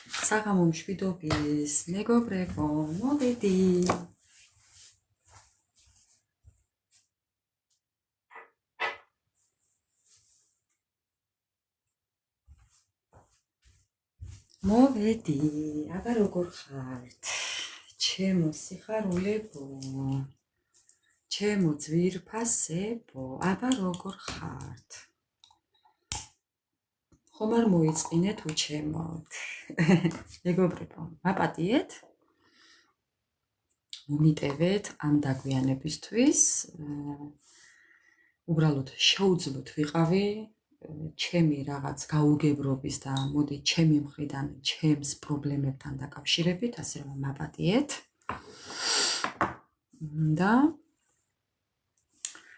საღამო მშვიდობის მეგობრებო, მოვედი. მოვედი, აბა როგორ ხართ? ჩემო სიხარულებო, ჩემო ძვირფასებო, აბა როგორ ხართ? ხომ არ მოიწყინეთ უჩემოთ? მეგობრებო, მაპატიეთ? მომიტევეთ ამ დაგვიანებისთვის. უბრალოდ შეუძლოთ ვიყავი ჩემი რაღაც გაუგებრობის და მოდი ჩემი მხრიდან ჩემს პრობლემებთან დაკავშირებით, ასე რომ მაპატიეთ. და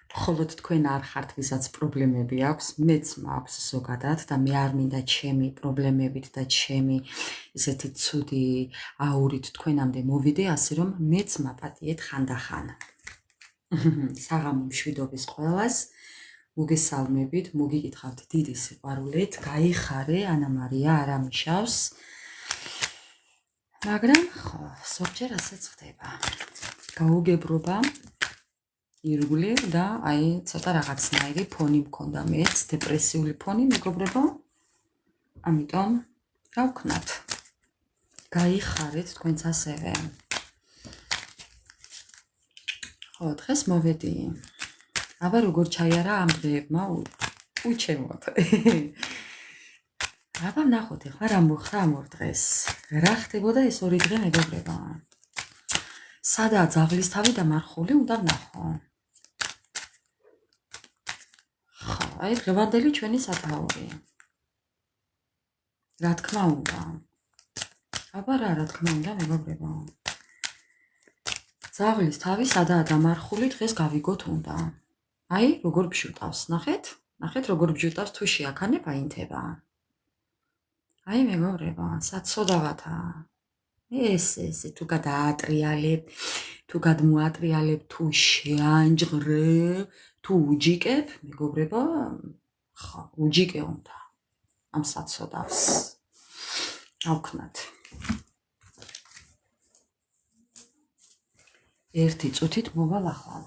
მხოლოდ თქვენ არ ხართ, ვისაც პრობლემები აქვს, მეც მაქვს ზოგადად და მე არ მინდა ჩემი პრობლემებით და ჩემი ესეთი ცუდი აურით თქვენამდე მოვიდე, ასე რომ მეც მაპატიეთ ხანდახან. საღამო მშვიდობის ყველას. მოგესალმებით, მოგიკითხავთ დიდი სიყვარულით, გაიხარე, ანა მარია არ ამიშავს. მაგრამ ხო, ზოგჯერ ასეც ხდება. გაუგებრობა, ირგვლივ და აი ცოტა რაღაცნაირი ფონი მქონდა მეც, დეპრესიული ფონი, მეგობრებო. ამიტომ გავქნათ. გაიხარეთ თქვენც ასევე. ხო, დღეს მოვედი. აბა როგორ ჩაიარა ამ დღეებმა უჩემოთ. აბა ნახოთ ახლა რა მოხდა ამ ორ დღეს. რა ხდებოდა ეს ორი დღე მეგობრებო? სადაა ძაღლისთავი და მარხული უნდა ვნახო. ხო, აი დღევანდელი ჩვენი სათაური. რა თქმა უნდა. აბა რა თქმა უნდა მეგობრებო. ძაღლისთავი სადაა დამარხული დღეს გავიგოთ უნდა. აი, როგორ ბჟუტავს, ნახეთ? ნახეთ, როგორ ბჟუტავს, თუ შეაქანებ, აინთება. აი, მეგობრებო, საცოდავათა. ეს, თუ გადაატრიალებ, თუ გადმოატრიალებ, თუ შეანჯღრებ, თუ უჯიკებ, მეგობრებო, ხო, უჯიკე უნდა. ამ საცოდავს. ავქნათ. ერთი წუთით მოვალ ახლა.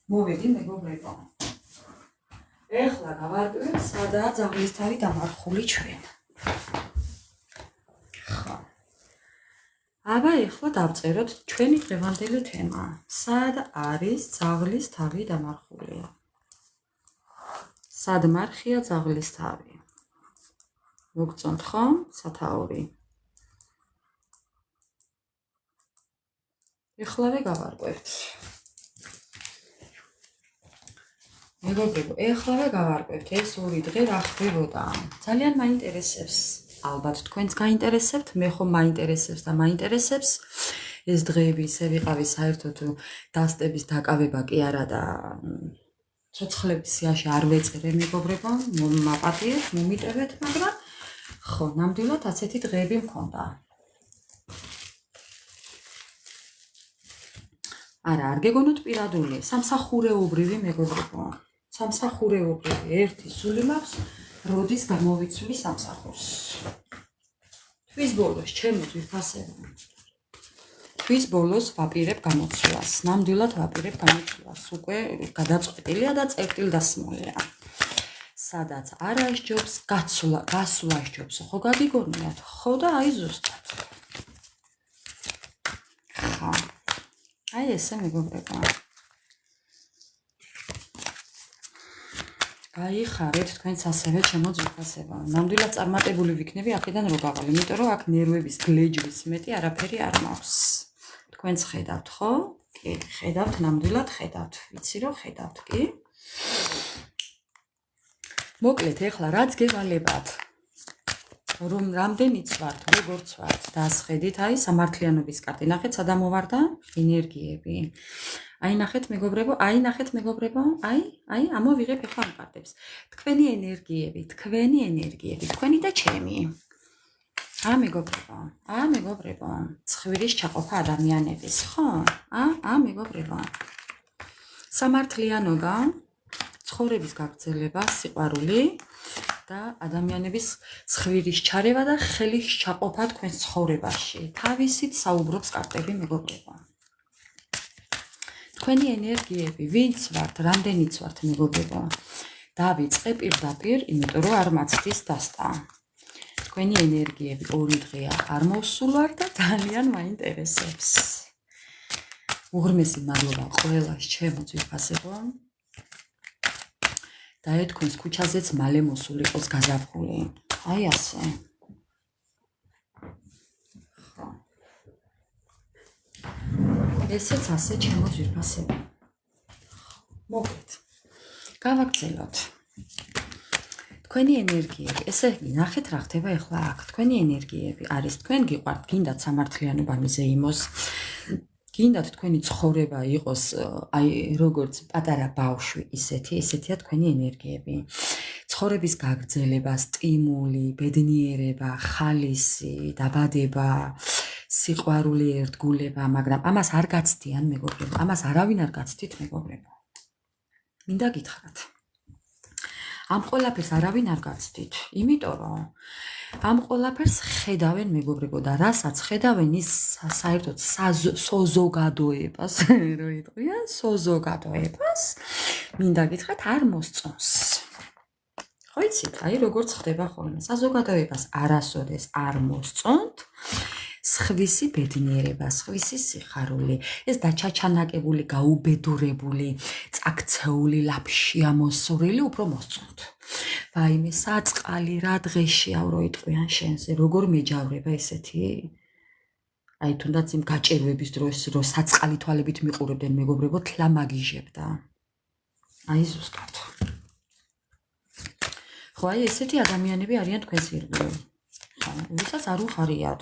მოვედი მეგობრებო. ეხლა გავარკვევთ, სადაა ძაღლისთავი დამარხული ჩვენ. ხო. აბა ეხლა დავწეროთ ჩვენი დღევანდელი თემა. სად არის ძაღლისთავი დამარხული? სად მარხია ძაღლისთავი? მოგწონთ ხომ სათაური? ეხლავე გავარკვევთ. მეგობრებო, ეხლავე გავარკვევთ ეს ორი დღე რა ხდებოდა. ძალიან მაინტერესებს. ალბათ თქვენც გაინტერესებთ, მე ხომ მაინტერესებს და მაინტერესებს. ეს დღეები ისე ვიყავი საერთოდ დასტების დაკავება კი არა და ცოცხლების სიაში არ ვეწერე მეგობრებო, მაპატიეთ, მომიტევეთ, მაგრამ ხო, ნამდვილად ასეთი დღეები მქონდა. არა, არ გეგონოთ პირადული, სამსახურეობრივი მეგობრებო. სამსახურეობრივი, ერთი სული მაქვს, როდის გამოვიცვლი სამსახურს. თვის ბოლოს, ჩემო ძვირფასებო. თვის ბოლოს ვაპირებ გამოცვლას, ნამდვილად ვაპირებ გამოცვლას, უკვე გადაწყვეტილია და წერტილდასმულია. სადაც არ ასჯობს, გასვლა ასჯობს, ხო გაგიგონიათ, ხო და აი ზუსტად. ხა. აი ესე მეგობრებო. გაიხარეთ თქვენც ასევე ჩემო ძვირფასებო. ნამდვილად წარმატებული ვიქნები აქედან რო გავალ, იმიტომ რომ აქ ნერვების გლეჯვის მეტი არაფერი არ მაქვს. თქვენც ხედავთ, ხო? კი, ხედავთ, ნამდვილად ხედავთ. ვიცი რომ ხედავთ, კი. მოკლედ, ეხლა რაც გევალებათ, რომ რამდენიც ვართ, როგორც ვართ, დასხედით, აი, სამართლიანობის კარტი. ნახეთ, სადა მოვარდა ენერგიები. აი, ნახეთ, მეგობრებო, აი, ამოვიღებ ეხლა ამ კარტებს. თქვენი ენერგიები, თქვენი და ჩემი. მეგობრებო, ცხვირის ჩაყოფა ადამიანების, ხო? მეგობრებო. სამართლიანობა, ცხოვრების გაგრძელება, სიყვარული და ადამიანების ცხვირის ჩარევა და ხელის ჩაყოფა თქვენს ცხოვრებაში. თავისით საუბრობს კარტები, მეგობრებო. თქვენი ენერგიები, ვინც ვართ, რამდენიც ვართ, მეგობრებო. დავიწყე პირდაპირ, იმიტომ რომ არ მაცდის დასტა. თქვენი ენერგიები 2 დღეა არ მოვსულვარ და ძალიან მაინტერესებს. უღრმესი მადლობა ყველას ჩემო ძვირფასებო. და თქვენს ქუჩაზეც მალე მოსული იყოს გაზაფხული. აი ასე. ხო. ესეც ასე ჩემო ძვირფასებო. მოკლედ. გავაგრძელოთ. თქვენი ენერგიები, ესე ნახეთ რა ხდება ახლა აქ. თქვენი ენერგიები არის თქვენ გიყვართ, გინდათ სამართლიანობა მიზეიმოს. გინდათ თქვენი ცხოვრება იყოს აი როგორც პატარა ბავშვი ესეთია თქვენი ენერგიები. ცხოვრების გაგრძელება, სტიმული, ბედნიერება, ხალისი, დაბადება, სიყვარული, ერთგულება, მაგრამ ამას არ გაცდიან მეგობრებო. ამას არავინ არ გაცდით მეგობრებო. მინდა გითხრათ. ამ ყველაფერს არავინ არ გაცდით, იმიტომ რომ ამ ყველაფერს ხედავენ მეგობრებო და რასაც ხედავენ ის საერთოდ სოზოგადოებას, რო იტყვიან, სოზოგადოებას მინდა გითხრათ არ მოსწონს. ხო იცით, აი როგორც ხდება ხოლმე, საზოგადოებას არასოდეს არ მოსწონთ. სხვისი ბედნიერება, სხვისი სიხარული, ეს დაჩაჩანაკებული, გაუბედურებული, წაქცეული, ლაფშიამოსურილი უფრო მოსწონთ. ვაიმე, საწყალი რა დღეშია რო იტყვიან შენზე, როგორ მეჯავრება ესეთი? აი თუნდაც იმ გაჭირვების დროს, რო საწყალი თვალებით მიყურებდნენ მეგობრებო, თლა მაგიჟებდა. აი ზუსტად. ხო, აი ესეთი ადამიანები არიან თქვენს ირგვლივ. ხო, ვისაც არ უხარიათ.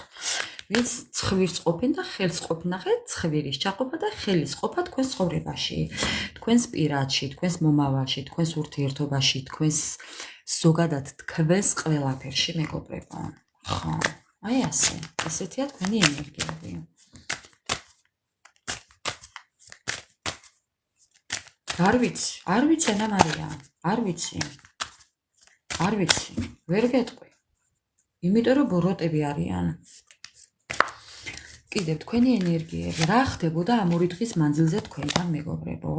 ვინც ცხვირს ყოფენ და ხელს ყოფენ, ნახეთ, ცხვირის ჩაყოფა და ხელის ყოფა თქვენს ცხოვრებაში, თქვენს პირადში, თქვენს მომავალში, თქვენს ურთიერთობაში, თქვენს ზოგადად თქვენს ყველაფერში, მეგობრებო. ხო, აი ასე, ესეთია თქვენი ენერგიები. არ ვიცი, ანა მარია, არ ვიცი, ვერ გეტყვი, იმიტომ რომ ბოროტები არიან. კიდევ თქვენი ენერგიები რა ხდებოდა ამ 2 დღის მანძილზე თქვენთან მეგობრებო?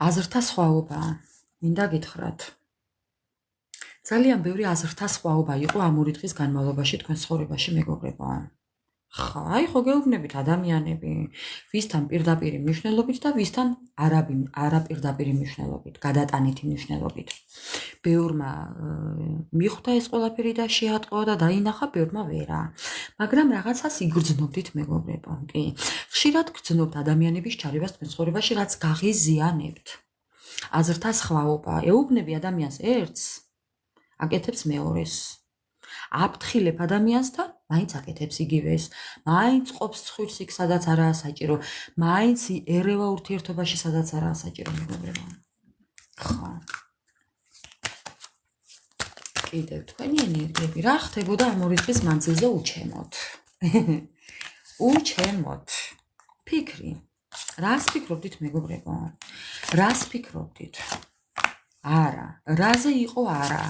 აზრთა სხვაობა, მინდა გითხრათ. ძალიან ბევრი აზრთა სხვაობა იყო ამ 2 დღის განმავლობაში თქვენ ცხოვრებაში მეგობრებო. ხა, აი ხო გეუბნებით ადამიანები, ვისთან პირდაპირი მნიშვნელობით და ვისთან არაპირდაპირი მნიშვნელობით, გადატანითი მნიშვნელობით. ბევრმა მიხვდა ეს ყველაფერი და შეატყო და დაინახა, ბევრმა ვერა. მაგრამ რაღაცას იგრძნობდით მეგობრებო, კი. ხშირად გრძნობთ ადამიანების ჩარევას თქვენ ცხოვრებაში, რაც გაღიზიანებთ. აზრთა სხვაობა, ეუბნები ადამიანს ერთს, აკეთებს მეორეს. აფრთხილებ ადამიანს და მაინც აკეთებს იგივეს. მაინც ყოფს ცხვირს იქ, სადაც არაა საჭირო. მაინც ერევა ურთიერთობაში, სადაც არაა საჭირო მეგობრებო. ხო. კიდევ თქვენი ენერგიები რა ხდებოდა ამ 2 დღის მანძილზე უჩემოთ. უჩემოთ. ფიქრი. რას ფიქრობდით მეგობრებო? რას ფიქრობდით? არა, რაზე იყო არა?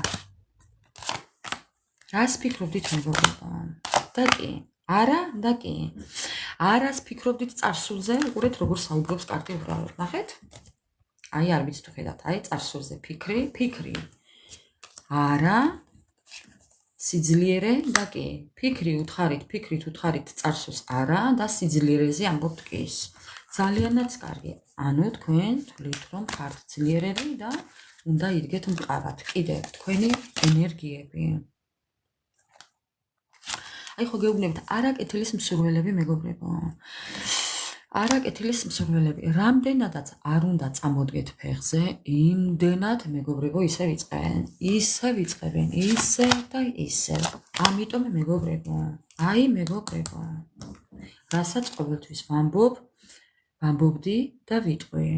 რას ფიქრობდით მეგობრებო? და კი, არა და კი. არას ფიქრობდით წარსულზე, უყურეთ როგორ საუბრობს კარტი უბრალოდ, ნახეთ? აი არ ვიცი თუ ხედავთ, აი წარსულზე ფიქრი. არა, სიძლიერე და კი. ფიქრით უთხარით წარსულს არა და სიძლიერეზე ამბობთ კის. ძალიანაც კარგი. ანუ თქვენ თვლით რომ ხართ ძლიერები და უნდა იდგეთ მყარად. კიდევ თქვენი ენერგიები. აი ხო გეუბნებით არაკეთილის მსურველები მეგობრებო. არაკეთილის მსურველები, რამდენადაც არ უნდა წამოდგეთ ფეხზე, იმდენად მეგობრებო ისე ვიწყებენ, ისე და ისე. ამიტომ მეგობრებო, აი მეგობრებო, რასაც ყოველთვის ვამბობდი და ვიტყვი.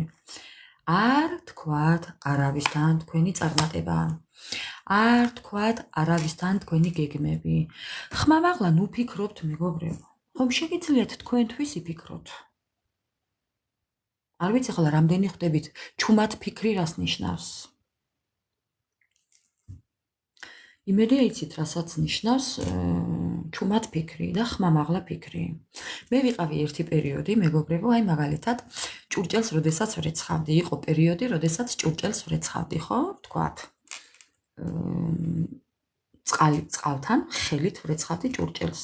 არ თქვათ არავისთან თქვენი წარმატება. არ თქვათ არავისთან თქვენი გეგმები. ხმამაღლა ნუ ფიქრობთ მეგობრებო. ხომ შეგიძლიათ თქვენთვის იფიქროთ. არ ვიცი ახლა რამდენი ხდებით ჩუმად ფიქრი რას ნიშნავს. იმედია იცით რასაც ნიშნავს ჩუმად ფიქრი და ხმამაღლა ფიქრი. მე ვიყავი ერთი პერიოდი მეგობრებო, აი მაგალითად ჭურჭელს როდესაც ვრეცხავდი, იყო პერიოდი, როდესაც ჭურჭელს ვრეცხავდი, ხო? თქვათ. წყალთან ხელით ვრეცხავდი ჭურჭელს.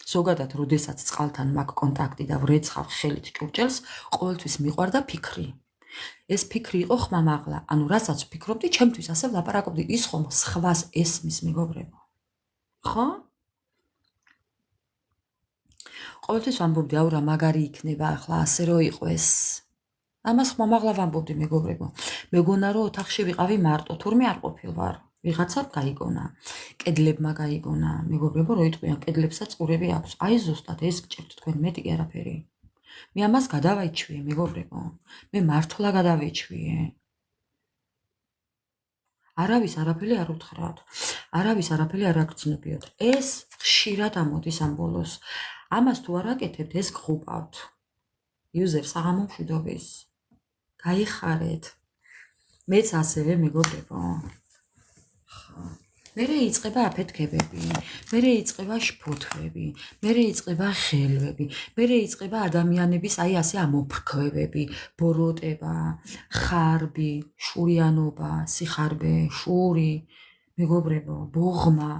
ზოგადად, როდესაც წყალთან მაქვს კონტაქტი და ვრეცხავ ხელით ჭურჭელს, ყოველთვის მიყვარდა ფიქრი. ეს ფიქრი იყო ხმამაღლა, ანუ რასაც ვფიქრობდი, ჩემთვის ასე ვლაპარაკობდი, ის ხომ სხვას ესმის მეგობრებო. ხო? ყოველთვის ვამბობდი, აუ რა მაგარი იქნება ახლა ასე რო იყოს. ამას ხმამაღლა ვამბობდი მეგობრებო. მეგონა რომ ოთახში ვიყავი მარტო, თურმე არ ყოფილვარ. ვიღაცამ გაიგონა, კედლებმა გაიგონა, მეგობრებო, რო იტყვიან, კედლებსაც ყურები აქვს. აი ზუსტად ეს გჭირთ თქვენ, მეტი კი არაფერი. მე ამას გადავაიჩვიე, მეგობრებო. მე მართლა გადავეჩვიე. არავის არაფერი არ უთხრათ. არავის არაფერი არ აგრძნობიოთ. ეს ხშირად ამოდის ამ ბოლოს. ამას თუ არ აკეთებთ, ეს გხუპავთ. იუზერს აღარ მომშვიდობის. გაიხარეთ. მეც ასევე მეგობრებო. მერე იწყება აფეთქებები, მერე იწყება შფოთვები, მერე იწყება ხელვები, მერე იწყება ადამიანების აი ასე ამოფრქვევები, ბოროტება, ხარბი, შურიანობა, სიხარბე, შური, მეგობრებო, ბოღმა.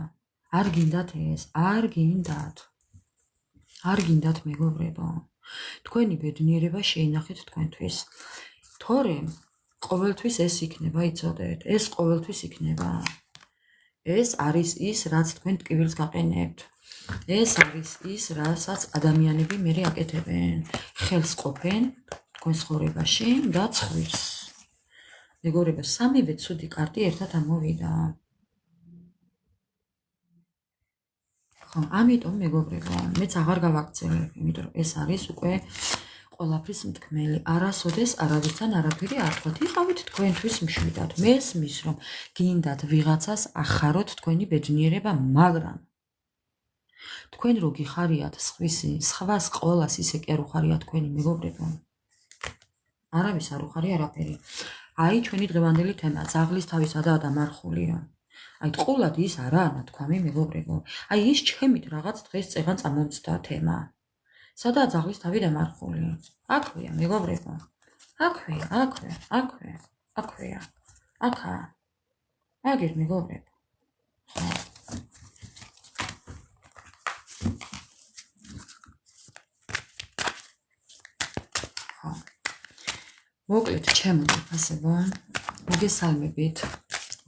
არ გინდათ ეს, არ გინდათ. არ გინდათ მეგობრებო. თქვენი ბედნიერება შეინახეთ თქვენთვის. თორემ ყოველთვის ეს იქნება, იცოდეთ, ეს ყოველთვის იქნება. ეს არის ის, რაც თქვენ ტკივილს გაყენებთ. ეს არის ის, რასაც ადამიანები მერე აკეთებენ. ხელს ყოფენ თქვენ ცხოვრებაში და ცხვირს. მეგობრებო, სამივე ცუდი კარტი ერთად ამოვიდა. ხო, ამიტომ მეგობრებო, მეც აღარ გავაგრძელებ, იმიტომ რომ ეს არის უკვე ყველაფრის მთქმელი. არასოდეს არავისთან არაფერი არ თქვათ. იყავით თქვენთვის მშვიდად. მესმის რომ გინდათ ვიღაცას ახაროთ თქვენი ბედნიერება, მაგრამ თქვენ რო გიხარიათ სხვას ყოველას ისე კი არ უხარია თქვენი მეგობრებო. არავის არ უხარია არაფერი. აი ჩვენი დღევანდელი თემა, ძაღლის თავისა და დამარხულიო. აი ტყულად ის არაა ნათქვამი მეგობრებო. აი ის ჩემით რაღაც დღეს წეღან წამომწდა თემა. სადაა ძაღლის თავი დამარხული? აქვეა, მეგობრებო. აქვეა. აქა. აგერ მეგობრებო. ხო. მოკლედ, ჩემო გაფასებო, მოგესალმებით.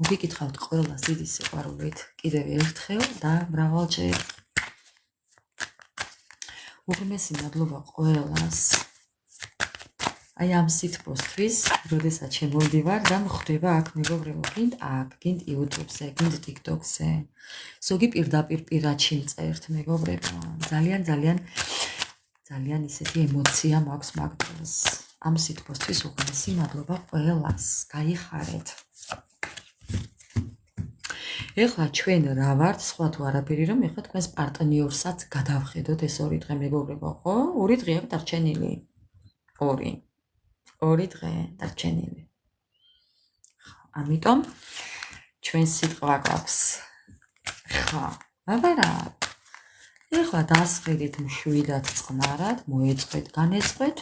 მოგიკითხავთ ყველას დიდი სიყვარულით კიდევ ერთხელ და მრავალჯერ. უღრმესი მადლობა ყველას. აი ამ სიტყვისთვის, როდესაც შემოვდივარ და მხვდება აქ მეგობრებო, გინდ აქ, გინდ YouTube-ზე, გინდ TikTok-ზე. ზოგი პირდაპირ პირადში მწერთ მეგობრებო. ძალიან ისეთი ემოცია მაქვს მაგ დროს. ამ სიტყვისთვის უღრმესი მადლობა ყველას. გაიხარეთ. ეხლა ჩვენ რა ვართ, სხვა თუ არაფერი, რომ ეხლა თქვენს პარტნიორსაც გადავხედოთ ეს 2 დღე მეგობრებო, ხო? 2 დღე აქვს დარჩენილი. 2 დღე დარჩენილი. ამიტომ ჩვენ სიტყვა გვაქვს. ხო, აბარა. ეხლა დასყიდით მშვიდად წყნარად, მოეწყეთ, განეწყეთ.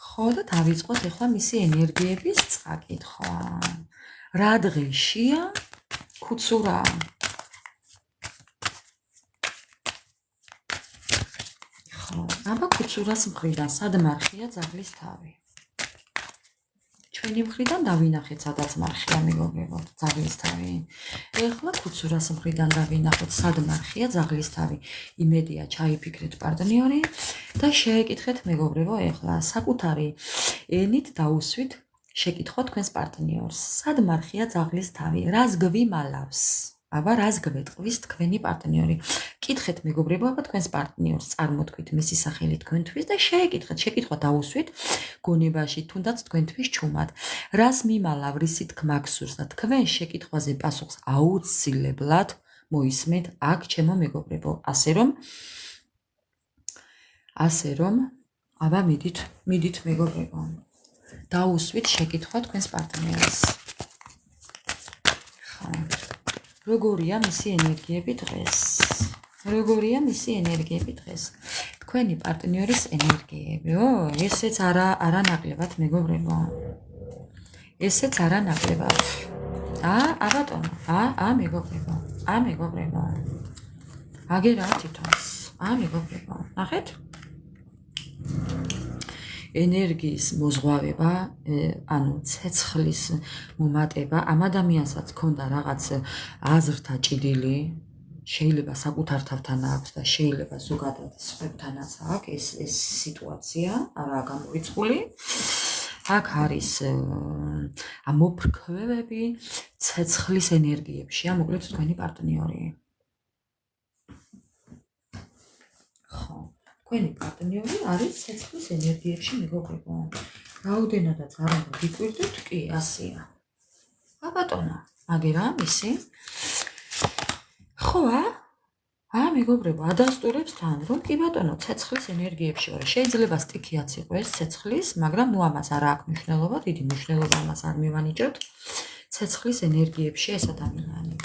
ხო და დავიწყოთ ეხლა მისი ენერგიების წაკითხვა. რა დღეშია ქუცურა. ხო, აბა ქუცურას მხრიდან სად მარხია ძაღლის თავი? ჩვენი მხრიდან დავინახეთ, სადაც მარხია მეგობრებო, ძაღლის თავი. ეხლა ქუცურას მხრიდან დავინახოთ, სად მარხია ძაღლის თავი. იმედია ჩაიფიქრეთ პარტნიორი და შეეკითხეთ მეგობრებო, ეხლა საკუთარი ენით დაუსვით შეკითხვა თქვენს პარტნიორს. სად მარხია ძაღლის თავი? რას გვიმალავს? აბა რას გვეტყვის თქვენი პარტნიორი? კითხეთ მეგობრებო, აბა თქვენს პარტნიორს წარმოთქვით მისი სახელი თქვენთვის და შეეკითხეთ, შეკითხვა დაუსვით გონებაში, თუნდაც თქვენთვის ჩუმად. რას მიმალავ, რისი თქმა გსურს და თქვენ შეკითხვაზე პასუხს აუცილებლად მოისმენთ აქ ჩემო მეგობრებო. ასე რომ, აბა მიდით მეგობრებო. დაუსვით შეკითხვა თქვენს პარტნიორს. როგორია მისი ენერგიები დღეს? როგორია მისი ენერგიები დღეს? თქვენი პარტნიორის ენერგიები, ესეც არანაკლებად მეგობრებო. ესეც არანაკლებად. ბატონო, მეგობრებო, მეგობრებო. აგერა თვითონს, მეგობრებო, ნახეთ? ენერგიის მოზღვავება, ანუ ცეცხლის მომატება, ამ ადამიანსაც ქონდა რაღაც აზრთა ჭიდილი, შეიძლება საკუთარ თავთან აქვს და შეიძლება ზოგადად სხვებთანაც აქვს ეს სიტუაცია, არაა გამორიცხული. აქ არის მოფრქვევები ცეცხლის ენერგიებში, მოკლედ თქვენი პარტნიორი. ხო. თქვენი პარტნიორი არის ცეცხლის ენერგიებში მეგობრებო. რაოდენადაც არ უნდა გიკვირდეთ, კი, ასეა. ბატონო, აგერა მისი? ხო, მეგობრებო, ადასტურებს თან, რომ კი ბატონო, ცეცხლის ენერგიებში ვარ. შეიძლება სტიქიაც იყოს ცეცხლის, მაგრამ ამას არ აქვს მნიშვნელობა, დიდი მნიშვნელობა ამას არ მივანიჭოთ. ცეცხლის ენერგიებში ეს ადამიანი.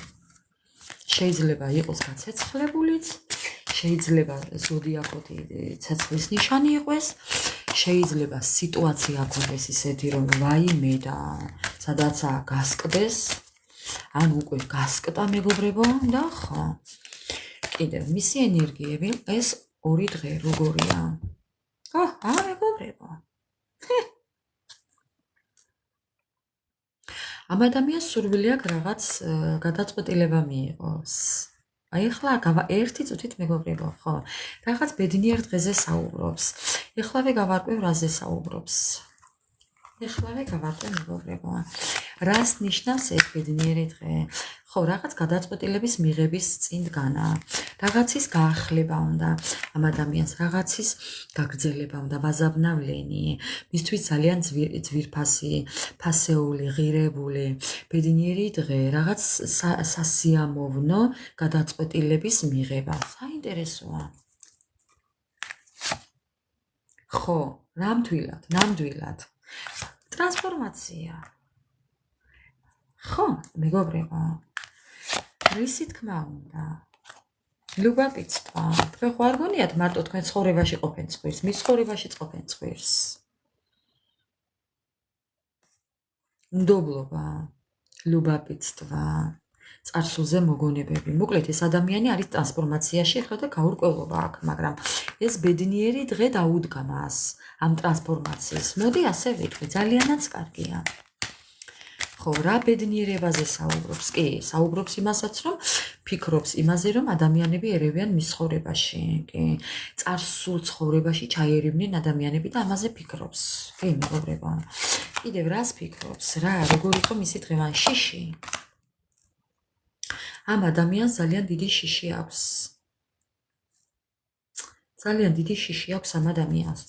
შეიძლება იყოს გაცეცხლებულიც, შეიძლება ზოდიაქოთი ცეცხლის ნიშანი იყოს, შეიძლება სიტუაცია გქონდეს ისეთი, რომ ვაიმე და სადაცა გასკდეს, ან უკვე გასკდა მეგობრებო და ხო. კიდევ მისი ენერგიები ეს 2 დღე როგორია? მეგობრებო. ამ ადამიანს სურვილი აქვს რაღაც გადაწყვეტილება მიიღოს. ეხლა ერთი წუთით მეგობრებო, ხო, რაღაც ბედნიერ დღეზე საუბრობს. ეხლავე გავარკვევ რაზე საუბრობს. მეგობრებო. რას ნიშნავს ეს ბედნიერი დღე? ხო, რაღაც გადაწყვეტილების მიღების წინ დგანა. რაღაცის გაახლება უნდა ამ ადამიანს, რაღაცის გაგრძელება უნდა, ვაზაბნავლენი, მისთვის ძალიან ძვირფასი, ფასეული, ღირებული, ბედნიერი დღე, რაღაც სასიამოვნო გადაწყვეტილების მიღება. საინტერესოა. ხო, ნამდვილად. ტრანსფორმაცია. ხო, მეგობრებო. რისი თქმა უნდა? ლუბაპიცტვა. თქვენ ხო არ გონიათ მარტო თქვენ ცხოვრებაში ყოფენ ცხვირს, მის ცხოვრებაშიც ყოფენ ცხვირს. უნდობლობა, ლუბაპიცტვა, წარსულზე მოგონებები. მოკლედ ეს ადამიანი არის ტრანსფორმაციაში, ახლა და გაურკვევლობა აქვს, მაგრამ ეს ბედნიერი დღე დაუდგა მას ამ ტრანსფორმაციის. მოდი ასე ვიტყვი, ძალიანაც კარგია. ხო, რა ბედნიერებაზე საუბრობს? კი, საუბრობს იმასაც, რომ ფიქრობს იმაზე, რომ ადამიანები ერევიან მის ცხოვრებაში, კი, წარსულ ცხოვრებაში ჩაერივნენ ადამიანები და ამაზე ფიქრობს. კი, მეგობრებო. კიდევ რას ფიქრობს? როგორ იყო მისი დღევანდიში? ამ ადამიანს ძალიან დიდი შიში აქვს. ძალიან დიდი შიში აქვს ამ ადამიანს.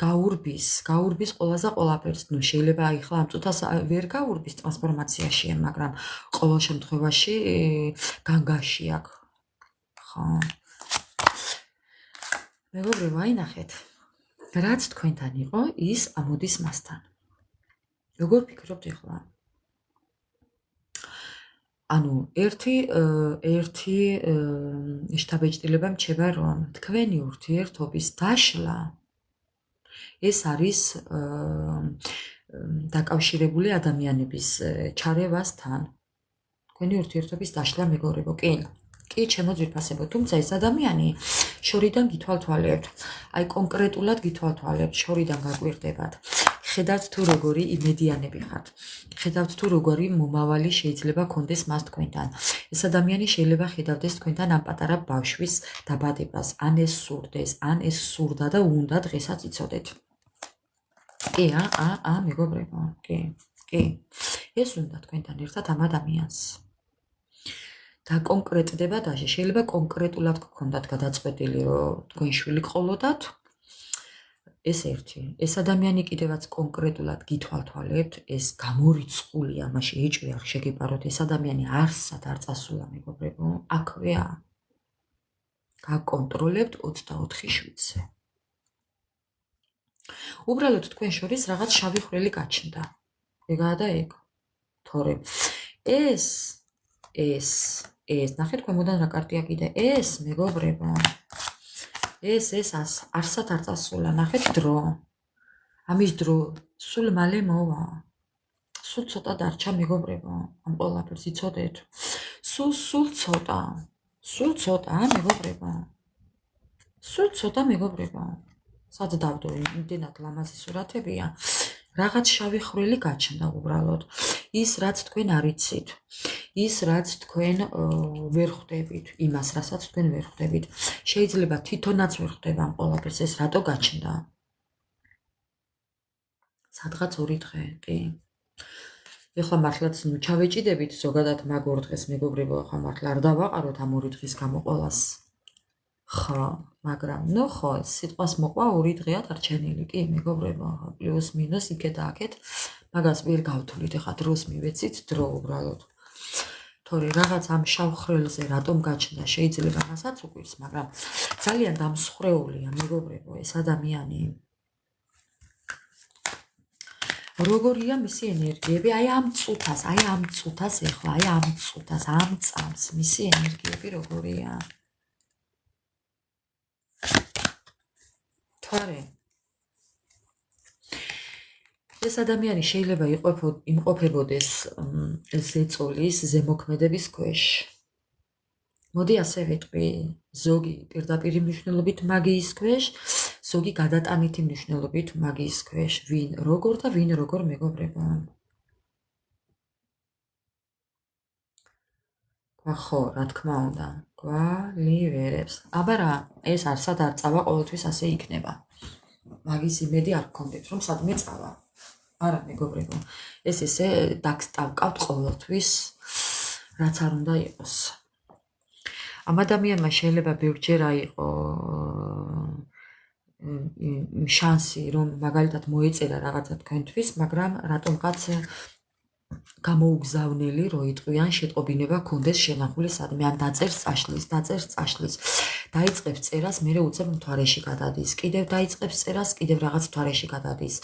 გაურბის ყველაზე ყველაფერს. შეიძლება ახლა ამ წუთას ვერ გაურბის ტრანსფორმაციაშია, მაგრამ ყოველ შემთხვევაში განგაში აქვს. ხო. მეგობრებო, ნახეთ. რაც თქვენთან იყო, ის ამოდის მასთან. როგორ ფიქრობთ ახლა? ანუ ერთი შთაბეჭდილება მჩება, რომ თქვენი ურთიერთობის დაშლა ეს არის დაკავშირებული ადამიანების ჩარევასთან. თქვენი ურთიერთობის დაშლა მეგობრებო, კი, ჩემო ძვირფასებო, თუმცა ეს ადამიანი შორიდან გითვალთვალებთ, აი კონკრეტულად გითვალთვალებთ, შორიდან გაკვირდებათ. ხედავთ თუ როგორი იმედიანები ხართ. ხედავთ თუ როგორი მომავალი შეიძლება კონდეს მას თქვენთან. ეს ადამიანი შეიძლება ხედავდეს თქვენთან ამ პატარა ბავშვის დაბადებას, ან ეს სურდეს, ან ეს სურდა და უნდა დღესაც იცოდეთ. კი, მეგობრებო, კი. ეს უნდა თქვენთან ერთად ამ ადამიანს. და კონკრეტდება და შეიძლება კონკრეტულად გქონდათ გადაწყვეტილი, რომ თქვენ შვილი ყოლოდათ. ეს ერთი. ეს ადამიანი კიდევაც კონკრეტულად გითვალთვალებთ, ეს გამორიცხულია, მაშინ ეჭვია შეგეპაროთ, ეს ადამიანი არსად არ წასულა, მეგობრებო, აქვეა. გაკონტროლებთ 24/7-ზე. უბრალოდ თქვენ შორის რაღაც შავი ხვრელი გაჩნდა. ეგაა და ეგ. თორემ ეს ნახეთ ქვემოდან რა კარტია კიდე. ეს მეგობრებო, ეს არსად არ წასულა. ნახეთ დრო. ამის დრო სულ მალე მოვა. სულ ცოტა დარჩა მეგობრებო. ამ ყველაფერს იცოდეთ. სულ ცოტა. მეგობრებო. სულ ცოტა მეგობრებო. სად დავდო იმდენად ლამაზი სურათებია. რაღაც შავი ხვრელი გაჩნდა უბრალოდ. ის რაც თქვენ არ იცით. ის რაც თქვენ ვერ ხვდებით, იმას რასაც თქვენ ვერ ხვდებით. შეიძლება თვითონაც ვერ ხვდება ამ ყველაფერს, ეს რატო გაჩნდა? სადღაც 2 დღე, კი. ეხლა მართლაც ჩავეჭიდებით ზოგადად მაგ 2 დღეს მეგობრებო, ახლა მართლა არ დავაყაროთ ამ 2 დღის გამოყოლას. ხო, მაგრამ ხო, სიტყვას მოყვა 2 დღეა დარჩენილი, კი, მეგობრებო, პლუს მინუს იქეთ და აქეთ. მაგას ვერ გავთვლით, ეხლა დროს მივეცით, დრო უბრალოდ. თორე რაღაც ამ შავ ხვრელზე რატომ გაჩნდა, შეიძლება მასაც უყვირს, მაგრამ ძალიან დამსხვრეულია, მეგობრებო, ეს ადამიანი. როგორია მისი ენერგიები, ამ წუთას ეხლა, ამ წუთას, ამ წამს მისი ენერგიები როგორია? თორე ეს ადამიანი შეიძლება იმყოფებოდეს ზეწოლის, ზემოქმედების ქვეშ. მოდი ასე ვიტყვი, ზოგი პირდაპირი მნიშვნელობით მაგიის ქვეშ, ზოგი გადატანითი მნიშვნელობით მაგიის ქვეშ. ვინ როგორ და ვინ როგორ მეგობრებო. ხო, რა თქმა უნდა, გვალივერებს. აბა რა, ეს არსად არ წავა, ყოველთვის ასე იქნება. მაგის იმედი არ გქონდეთ, რომ სადმე წავა. არა, მეგობრებო, ეს ესე დაგსტავკავთ ყოველთვის, რაც არ უნდა იყოს. ამ ადამიანმა შეიძლება ბევრჯერ აიყო შანსი, რომ მაგალითად მოეწერა რაღაცა თქვენთვის, მაგრამ რატომღაც გამოუგზავნელი, რო იტყვიან, შეტყობინება ქონდეს შენახული სადმე, ან დაწერს წაშლის. დაიწყებს წერას, მერე უცებ მთვარეში გადადის. კიდევ დაიწყებს წერას, კიდევ რაღაც მთვარეში გადადის.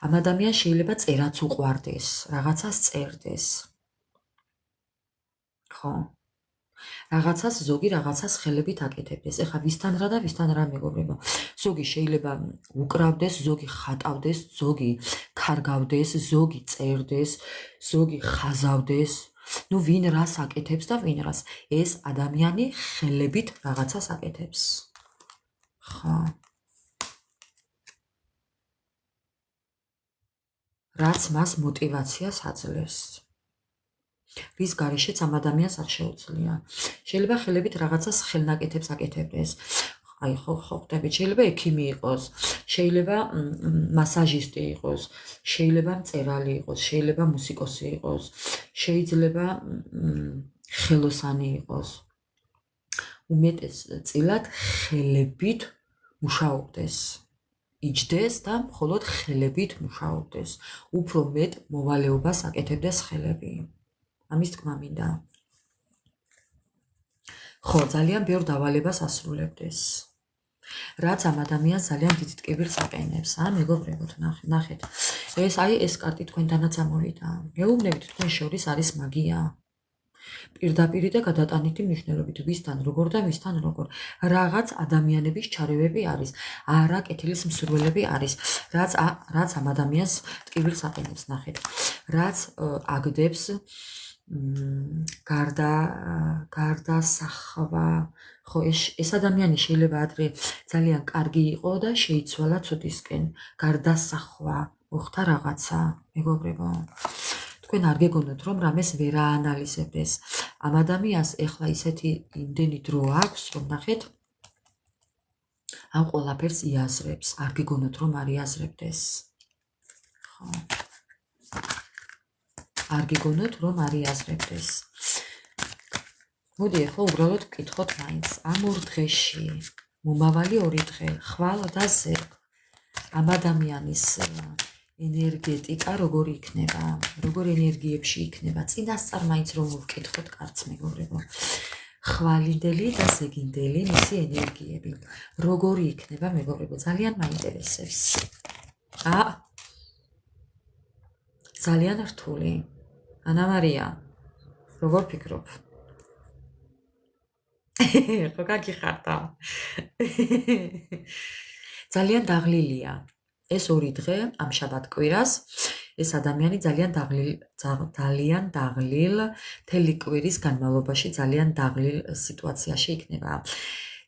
ამ ადამიანს შეიძლება წერაც უყვარდეს, რაღაცას წერდეს. ხო. რაღაცას ზოგი რაღაცას ხელებით აკეთებდეს. ეხლა ვისთან რა და ვისთან რა მეგობრებო. ზოგი შეიძლება უკრავდეს, ზოგი ხატავდეს, ზოგი ქარგავდეს, ზოგი წერდეს, ზოგი ხაზავდეს. ნუ ვინ რას აკეთებს და ვინ რას. ეს ადამიანი ხელებით რაღაცას აკეთებს. ხო. რაც მას мотивაციას აძლევს. რის გარეშეც ამ ადამიანს არ შეუძლია. შეიძლება ხელებით რაღაცას ხელნაკეთებს აკეთებდეს. აი ხო ხვდებით, შეიძლება ექიმი იყოს, შეიძლება მასაჟისტი იყოს, შეიძლება მწერალი იყოს, შეიძლება მუსიკოსი იყოს, შეიძლება ხელოსანი იყოს. უმეტესწილად ხელებით მუშაობდეს. იჯდეს და მხოლოდ ხელებით მუშაობდეს. უფრო მეტ მოვალეობას აკეთებდეს ხელები. ამის თქმა მინდა. ხო, ძალიან ბევრ დავალებას ასრულებდეს. რაც ამ ადამიანს ძალიან დიდ ტკივილს აყენებს. მეგობრებო, ნახეთ. ეს კარტი თქვენთანაც ამოვიდა. გეუბნებით, თქვენ შორის არის მაგია. პირდაპირი და გადატანითი მნიშვნელობით, ვისთან როგორ და ვისთან როგორ. რაღაც ადამიანების ჩარევები არის, არა კეთილის მსურველები არის, რაც ამ ადამიანს ტკივილს აყენებს, ნახეთ. რაც აგდებს გარდასახვა. ხო, ეს ადამიანი შეიძლება ადრე ძალიან კარგი იყო და შეიცვალა ცოდისკენ. გარდასახვა, მოხდა რაღაცა, მეგობრებო. თქვენ არ გეგონოთ, რომ რამეს ვერ აანალიზებდეს. ამ ადამიანს ეხლა ისეთი იმდენი დრო აქვს, რომ ნახეთ, ამ ყველაფერს იაზრებს. არ გეგონოთ, რომ არ იაზრებდეს. ხო. არ გეგონოთ, რომ არ იაზრებდეს. მოდი ახლა უბრალოდ ვკითხოთ მაინც. ამ 2 დღეში, მომავალი 2 დღე, ხვალ და ზეг. ამ ადამიანის ენერგეტიკა როგორი იქნება, როგორ ენერგიებში იქნება, წინასწარ მაინც რომ ვკითხოთ კარგს მეგობრებო. ხვალინდელი და ზეგინდელი მისი ენერგიები როგორი იქნება მეგობრებო, ძალიან მაინტერესებს. ძალიან რთული. ანა მარია, როგორ ფიქრობ? ხო გაგიხარდა. ძალიან დაღლილია. ეს 2 დღე ამ შაბათ-კვირას ეს ადამიანი ძალიან დაღლილ მთელი კვირის განმავლობაში ძალიან დაღლილ სიტუაციაში იქნება.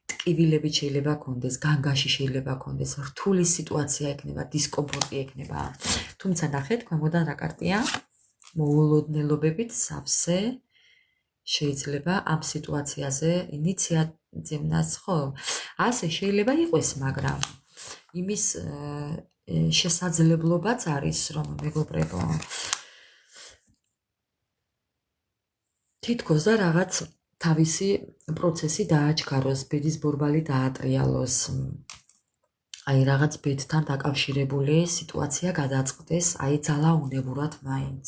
ტკივილებით შეიძლება კონდეს, განგაში შეიძლება კონდეს, რთული სიტუაცია იქნება, დისკომფორტი იქნება. თუმცა ნახეთ, ქვემოდან რა კარტია? მოულოდნელობებით სავსე შეიძლება ამ სიტუაციაზე ინიციატივას, ხო? ასე შეიძლება იყოს, მაგრამ იმის შესაძლებლობაც არის, რომ მეგობრებო, თითქოს და რაღაც თავისი პროცესი დააჩქაროს, ბედის ბორბალი დაატრიალოს. აი რაღაც ბედთან დაკავშირებული სიტუაცია გადაწყდეს, აი ძალაუნებურად მაინც.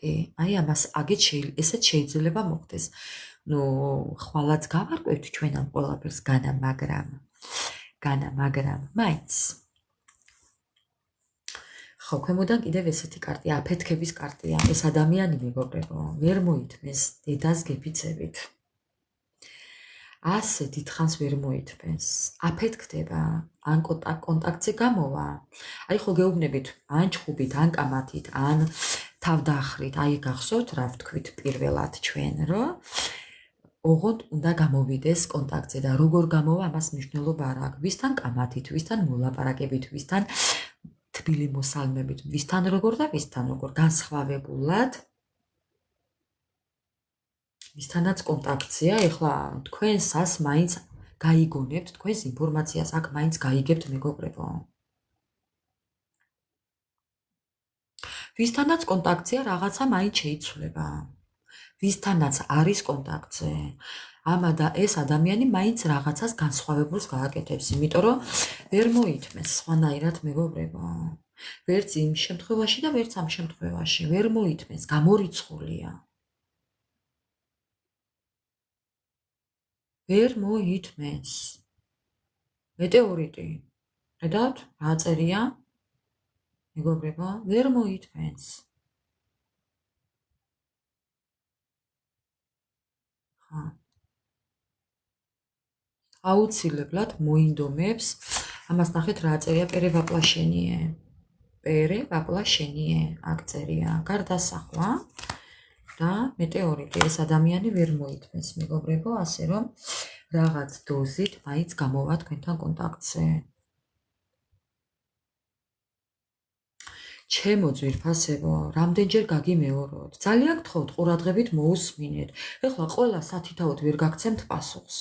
კი, აი ამას აგეთ ესეც შეიძლება მოხდეს. ნუ ხვალაც გავარკვევთ ჩვენ ამ ყველაფერს განა, მაგრამ მაინც. ხო, ქვემოდან კიდევ ესეთი კარტია, აფეთქების კარტია. ეს ადამიანი მეგობრებო, ვერ მოითმეს დედას გეფიცებით. ასე დიდხანს ვერ მოითმეს. აფეთქდება, ან კონტაქტზე გამოვა. აი ხო გეუბნებით, ან ჩხუბით, ან კამათით, ან თავდახრით. აი გახსოვთ რა ვთქვით პირველად ჩვენ, რომ ოღონდ უნდა გამოვიდეს კონტაქტზე და როგორ გამოვა, ამას მნიშვნელობა არ აქვს. ვისთან კამათით, ვისთან მოლაპარაკებით, ვისთან თბილი მოსალმებით, ვისთან როგორ და ვისთან როგორ განსხვავებულად. ვისთანაც კონტაქტია, ეხლა თქვენსას მაინც გაიგონებთ, თქვენს ინფორმაციას აქ მაინც გაიგებთ მეგობრებო. ვისთანაც კონტაქტია, რაღაცა მაინც შეიცვლება. ვისთანაც არის კონტაქტზე, ეს ადამიანი მაინც რაღაცას განსხვავებულს გააკეთებს, იმიტომ რომ ვერ მოითმეს სხვანაირად მეგობრებო. ვერც იმ შემთხვევაში და ვერც ამ შემთხვევაში ვერ მოითმეს, გამორიცხულია. ვერ მოითმეს. მეტეორიტი. ხედავთ, რა წერია? მეგობრებო, ვერ მოითმეს. ხა. აუცილებლად მოინდომებს. ამას ნახეთ რა წერია, პერე ვაპლაშენიე. პერე ვაპლაშენიე აქ წერია. გარდასახვა და მეტეორიტი. ეს ადამიანი ვერ მოითმეს მეგობრებო, ასე რომ რაღაც დოზით მაინც გამოვა თქვენთან კონტაქტზე. ჩემო ძვირფასებო, რამდენჯერ გაგიმეოროთ. ძალიან გთხოვთ, ყურადღებით მოусმინეთ. ეხლა ყველა სათითაოდ ვერ გაგცემთ პასუხს.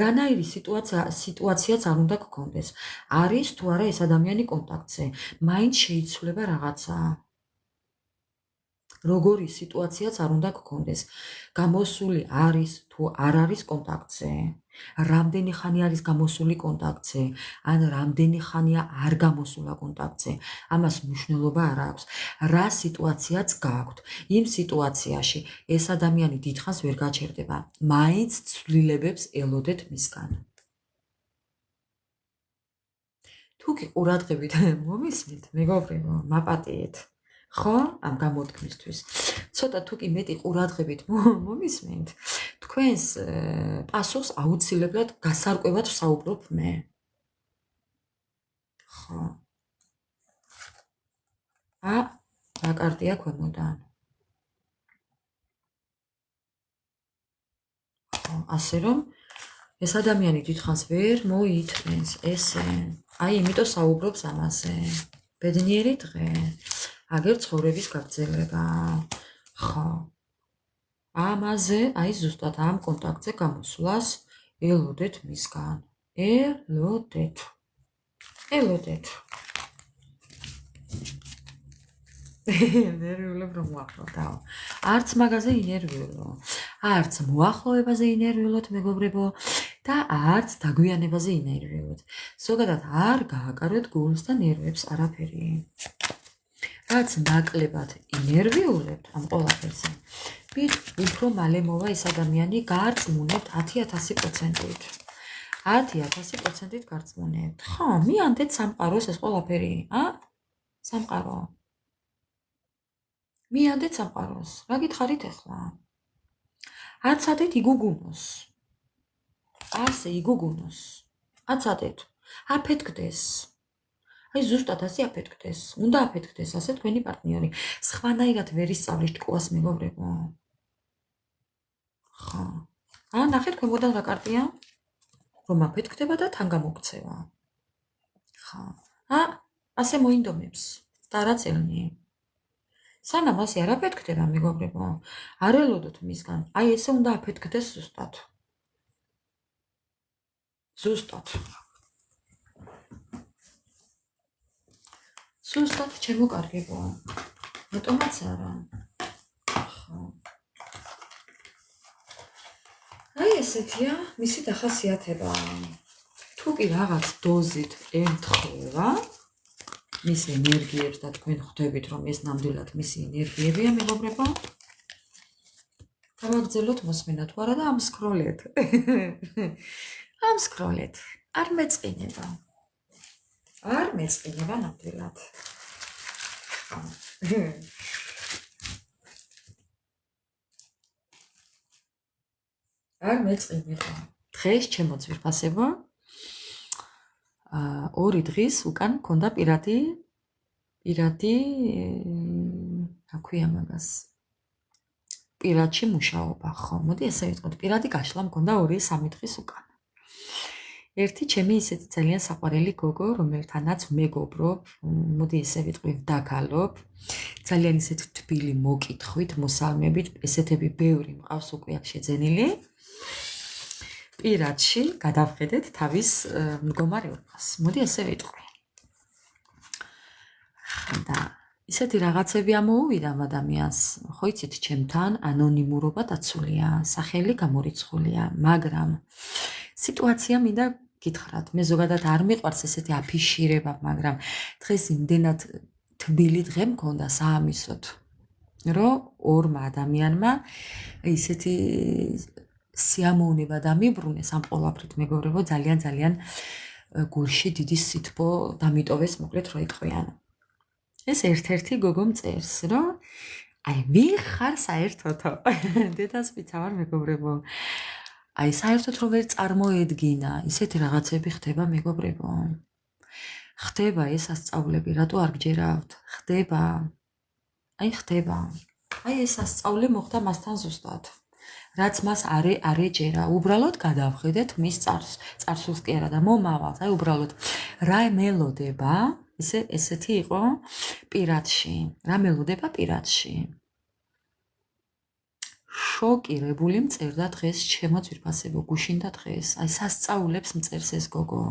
რანაირი სიტუაციაც არ უნდა გქონდეს. არის თუ არა ეს ადამიანი კონტაქტზე, მაინც შეიცვლება რაღაცა. როგორი სიტუაციაც არ უნდა გქონდეს. გამოსული არის თუ არ არის კონტაქტზე. რამდენი ხანი არის გამოსული კონტაქტზე, ან რამდენი ხანია არ გამოსულა კონტაქტზე. ამას მნიშვნელობა არ აქვს. რა სიტუაციაც გააქვთ. იმ სიტუაციაში ეს ადამიანი დიდხანს ვერ გაჩერდება. მაინც ცვლილებებს ელოდეთ მისგან. თუ კი ყურადღებით მომისმით, მეგობრებო, მაპატიეთ. ხო, ამ გამოთქმისთვის. ცოტა თუ კი მეტი ყურადღებით მომისმენთ, თქვენს პასუხს აუცილებლად გასარკვევად ვსაუბრობ მე. ხო. რა კარტია ქვემოდან? ხო, ასე რომ ეს ადამიანი დიდხანს ვერ მოითმენს ესე. აი, იმიტომ საუბრობს ამაზე. ბედნიერი დღე. აგერ ცხოვრების გაგრძელება. ხო. ამაზე, აი ზუსტად ამ კონტაქტზე გამოსვლას ელოდეთ მისგან. ელოდეთ. ნერვიულობ რომ ვახავ. არც მაგაზე ინერვიულო. არც მოახლოებაზე ინერვიულოთ მეგობრებო და არც დაგვიანებაზე ინერვიულოთ. ზოგადად არ გააკაროთ გულს და ნერვებს არაფერი. რაც ნაკლებად ინერვიულებთ ამ ყველაფერზე. მით უფრო მალე მოვა ეს ადამიანი გარწმუნებთ 10,000%-ით. 10,000%-ით გარწმუნებთ. ხო, მიანდეთ სამყაროს ეს ყველაფერი, სამყარო. მიანდეთ სამყაროს. რა გითხარით ახლა? აცადეთ იგუგუნოს. ასე იგუგუნოს. აცადეთ. აფეთქდეს. აი ზუსტად ასე აფეთქდეს. უნდა აფეთქდეს ასე თქვენი პარტნიორი. სხვანაირად ვერ ისწავლის ჭკუას მეგობრებო. ხო. ნახეთ ქვემოდან რა კარტია? რომ აფეთქდება და თან გამოგცევა. ხო. ასე მოინდომებს. და რაც ელნი. სანამ ასე არ აფეთქდება მეგობრებო, არ ელოდოთ მისგან. აი ესე უნდა აფეთქდეს ზუსტად. ზუსტად ჩემო კარგებო. რატომაც არა. ხო. აი ესეთია მისი დახასიათება. თუ კი რაღაც დოზით ემთხვევა მის ენერგიებს და თქვენ ხვდებით რომ ეს ნამდვილად მისი ენერგიებია მეგობრებო. გავაგრძელოთ მოსმენა თუ არა და ამსკროლეთ. ამსკროლეთ. არ მეწყინება. არ მეწყინება ნამდვილად. არ მეწყინება. დღეს ჩემო ძვირფასებო 2 დღის უკან მქონდა პირადი რა ქვია მაგას პირადში მუშაობა ხო მოდი ესე ვიტყოთ პირადი გაშლა მქონდა 2-3 დღის უკან ერთი ჩემი ისეთი ძალიან საყვარელი გოგო რომელთანაც მეგობრობ მოდი ესე ვიტყვი ვდაგალობ ძალიან ისეთი თბილი მოკითხვით მოსალმებით ესეთები ბევრი მყავს უკვე აქ შეძენილი პირადში გადავხედეთ თავის მდგომარეობას. მოდი ესე ვიტყვი. და ისეთი რაღაცები ამოუვიდა ამ ადამიანს. ხო იცით, ჩემთან ანონიმურობა დაცულია, სახელი გამორიცხულია, მაგრამ სიტუაცია მინდა გითხრათ. მე ზოგადად არ მიყვარს ესეთი აფიშირება, მაგრამ დღეს იმდენად თბილი დღე მქონდა საამისოდ, რომ ორმა ადამიანმა ისეთი სიამოვნება დამიბრუნეს ამ ყოლაფრით მეგობრებო ძალიან გულში დიდი სითბო დამიტოვეს მოკლედ რო იტყვიან ეს ერთ-ერთი გოგო მწერს რომ აი ვიხარ საერთოდო დედას ვიცავარ მეგობრებო აი საერთოდ რო ვერ წარმოედგინა ისეთი რაღაცები ხდება მეგობრებო ხდება ეს ასწავლები რატო არ გჯერავთ ხდება აი ეს ასწავლე მოხდა მასთან ზუსტად რაც მას არ ეჯერა, უბრალოდ გადავხედეთ მის წარსულს კი არა და მომავალს, აი უბრალოდ რა მელოდება, ესეთი იყო პირადში, რა მელოდება პირადში. შოკირებული მწერდა დღეს ჩემო ძვირფასებო, გუშინდა დღეს, აი სასწაულებს მწერს ეს გოგო.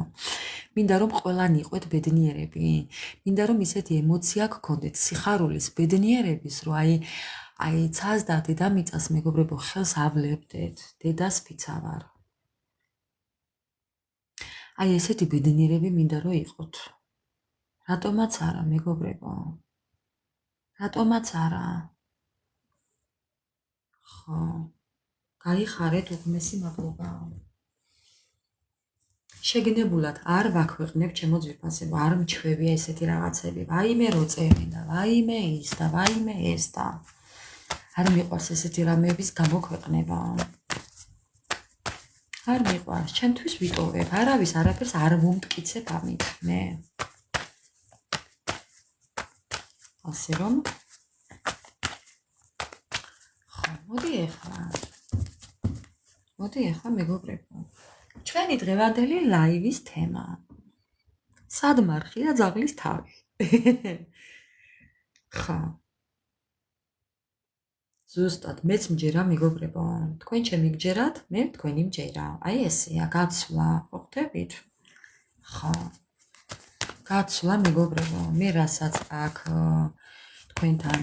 მინდა რომ ყველანი იყვეთ ბედნიერები, მინდა რომ ისეთი ემოცია გქონდეთ, სიხარულის, ბედნიერების, რომ აი ცას და დედამიწას მეგობრებო ხელს ავლებდეთ დედას ვიცავარ აი ესეთი ბედნიერები მინდა რომ იყოთ რატომაც არა მეგობრებო რატომაც არა ხო გაიხარეთ უღმესი მადლობა შეგნებულად არ ვაქვეყნებ ჩემო ძვირფასებო არ მჩვევია ესეთი რაღაცები ვაიმე რო წერენ და ვაიმე ის და ვაიმე ეს და არ მიყვარს ესეთი რამეების გამოქვეყნება. არ მიყვარს, ჩემთვის ვიტოვებ, არავის არაფერს არ მომტკიცებ ამით, მე. ასე რომ ხო, მოდი ახლა მეგობრებო. ჩვენი დღევანდელი ლაივის თემა. სად მარხია ძაღლის თავი? ხა. ზუსტად, მეც მჯერა მეგობრებო. თქვენ ჩემი გჯერათ, მე თქვენი მჯერა. აი ესეა, გაცვლა, ხო ხდებით? ხა. გაცვლა მეგობრებო, მე რასაც აქ თქვენთან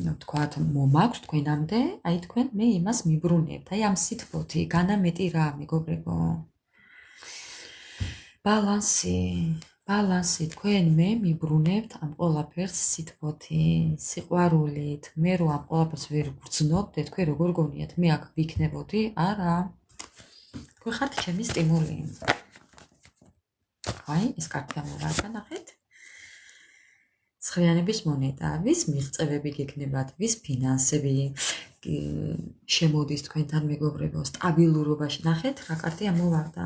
ვთქვათ მომაქვს თქვენამდე, აი თქვენ მე იმას მიბრუნებთ. აი ამ სიტყვოთი განამეტი რა მეგობრებო. ბალანსი თქვენ მე მიბრუნებთ ამ ყველაფერს სიტყვოთი, სიყვარულით. მე რო ამ ყველაფერს ვერ ვგრძნობდე, თქვენ როგორ გონიათ მე აქ ვიქნებოდი? არა. თქვენ ხართ ჩემი სტიმული. აი ეს კარტი ამოვარდა, ნახეთ. ცხრიანების მონეტა, ვის მიღწევები გექნებათ, ვის ფინანსები შემოდის თქვენთან მეგობრებო, სტაბილურობაში. ნახეთ, რა კარტი ამოვარდა.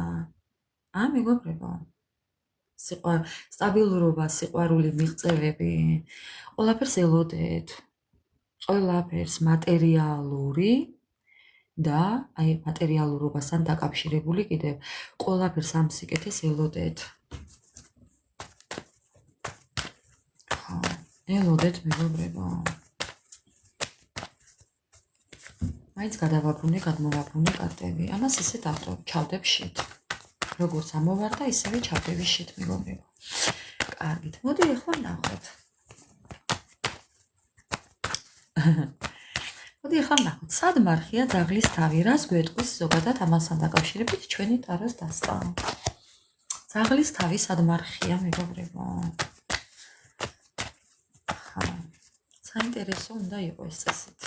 მეგობრებო. სტაბილურობა, სიყვარული, მიღწევები, ყველაფერს ელოდეთ. ყველაფერს მატერიალური და აი მატერიალურობასთან დაკავშირებული კიდევ ყველაფერს ამ სიკეთეს ელოდეთ. ელოდეთ მეგობრებო. მაინც გადმოვაბრუნე კარტები. ამას ისე ჩავდებ შეთ. როგორც ამოვარდა, ისევე ჩავდები შეთ მეგობრებო. კარგით, მოდი ახლა ნახოთ. სად მარხია ძაღლის თავი? რას გვეტყვის ზოგადად ამასთან დაკავშირებით ჩვენი ტაროს დასწა? ძაღლის თავი სად მარხია მეგობრებო? საინტერესო უნდა იყოს წესით.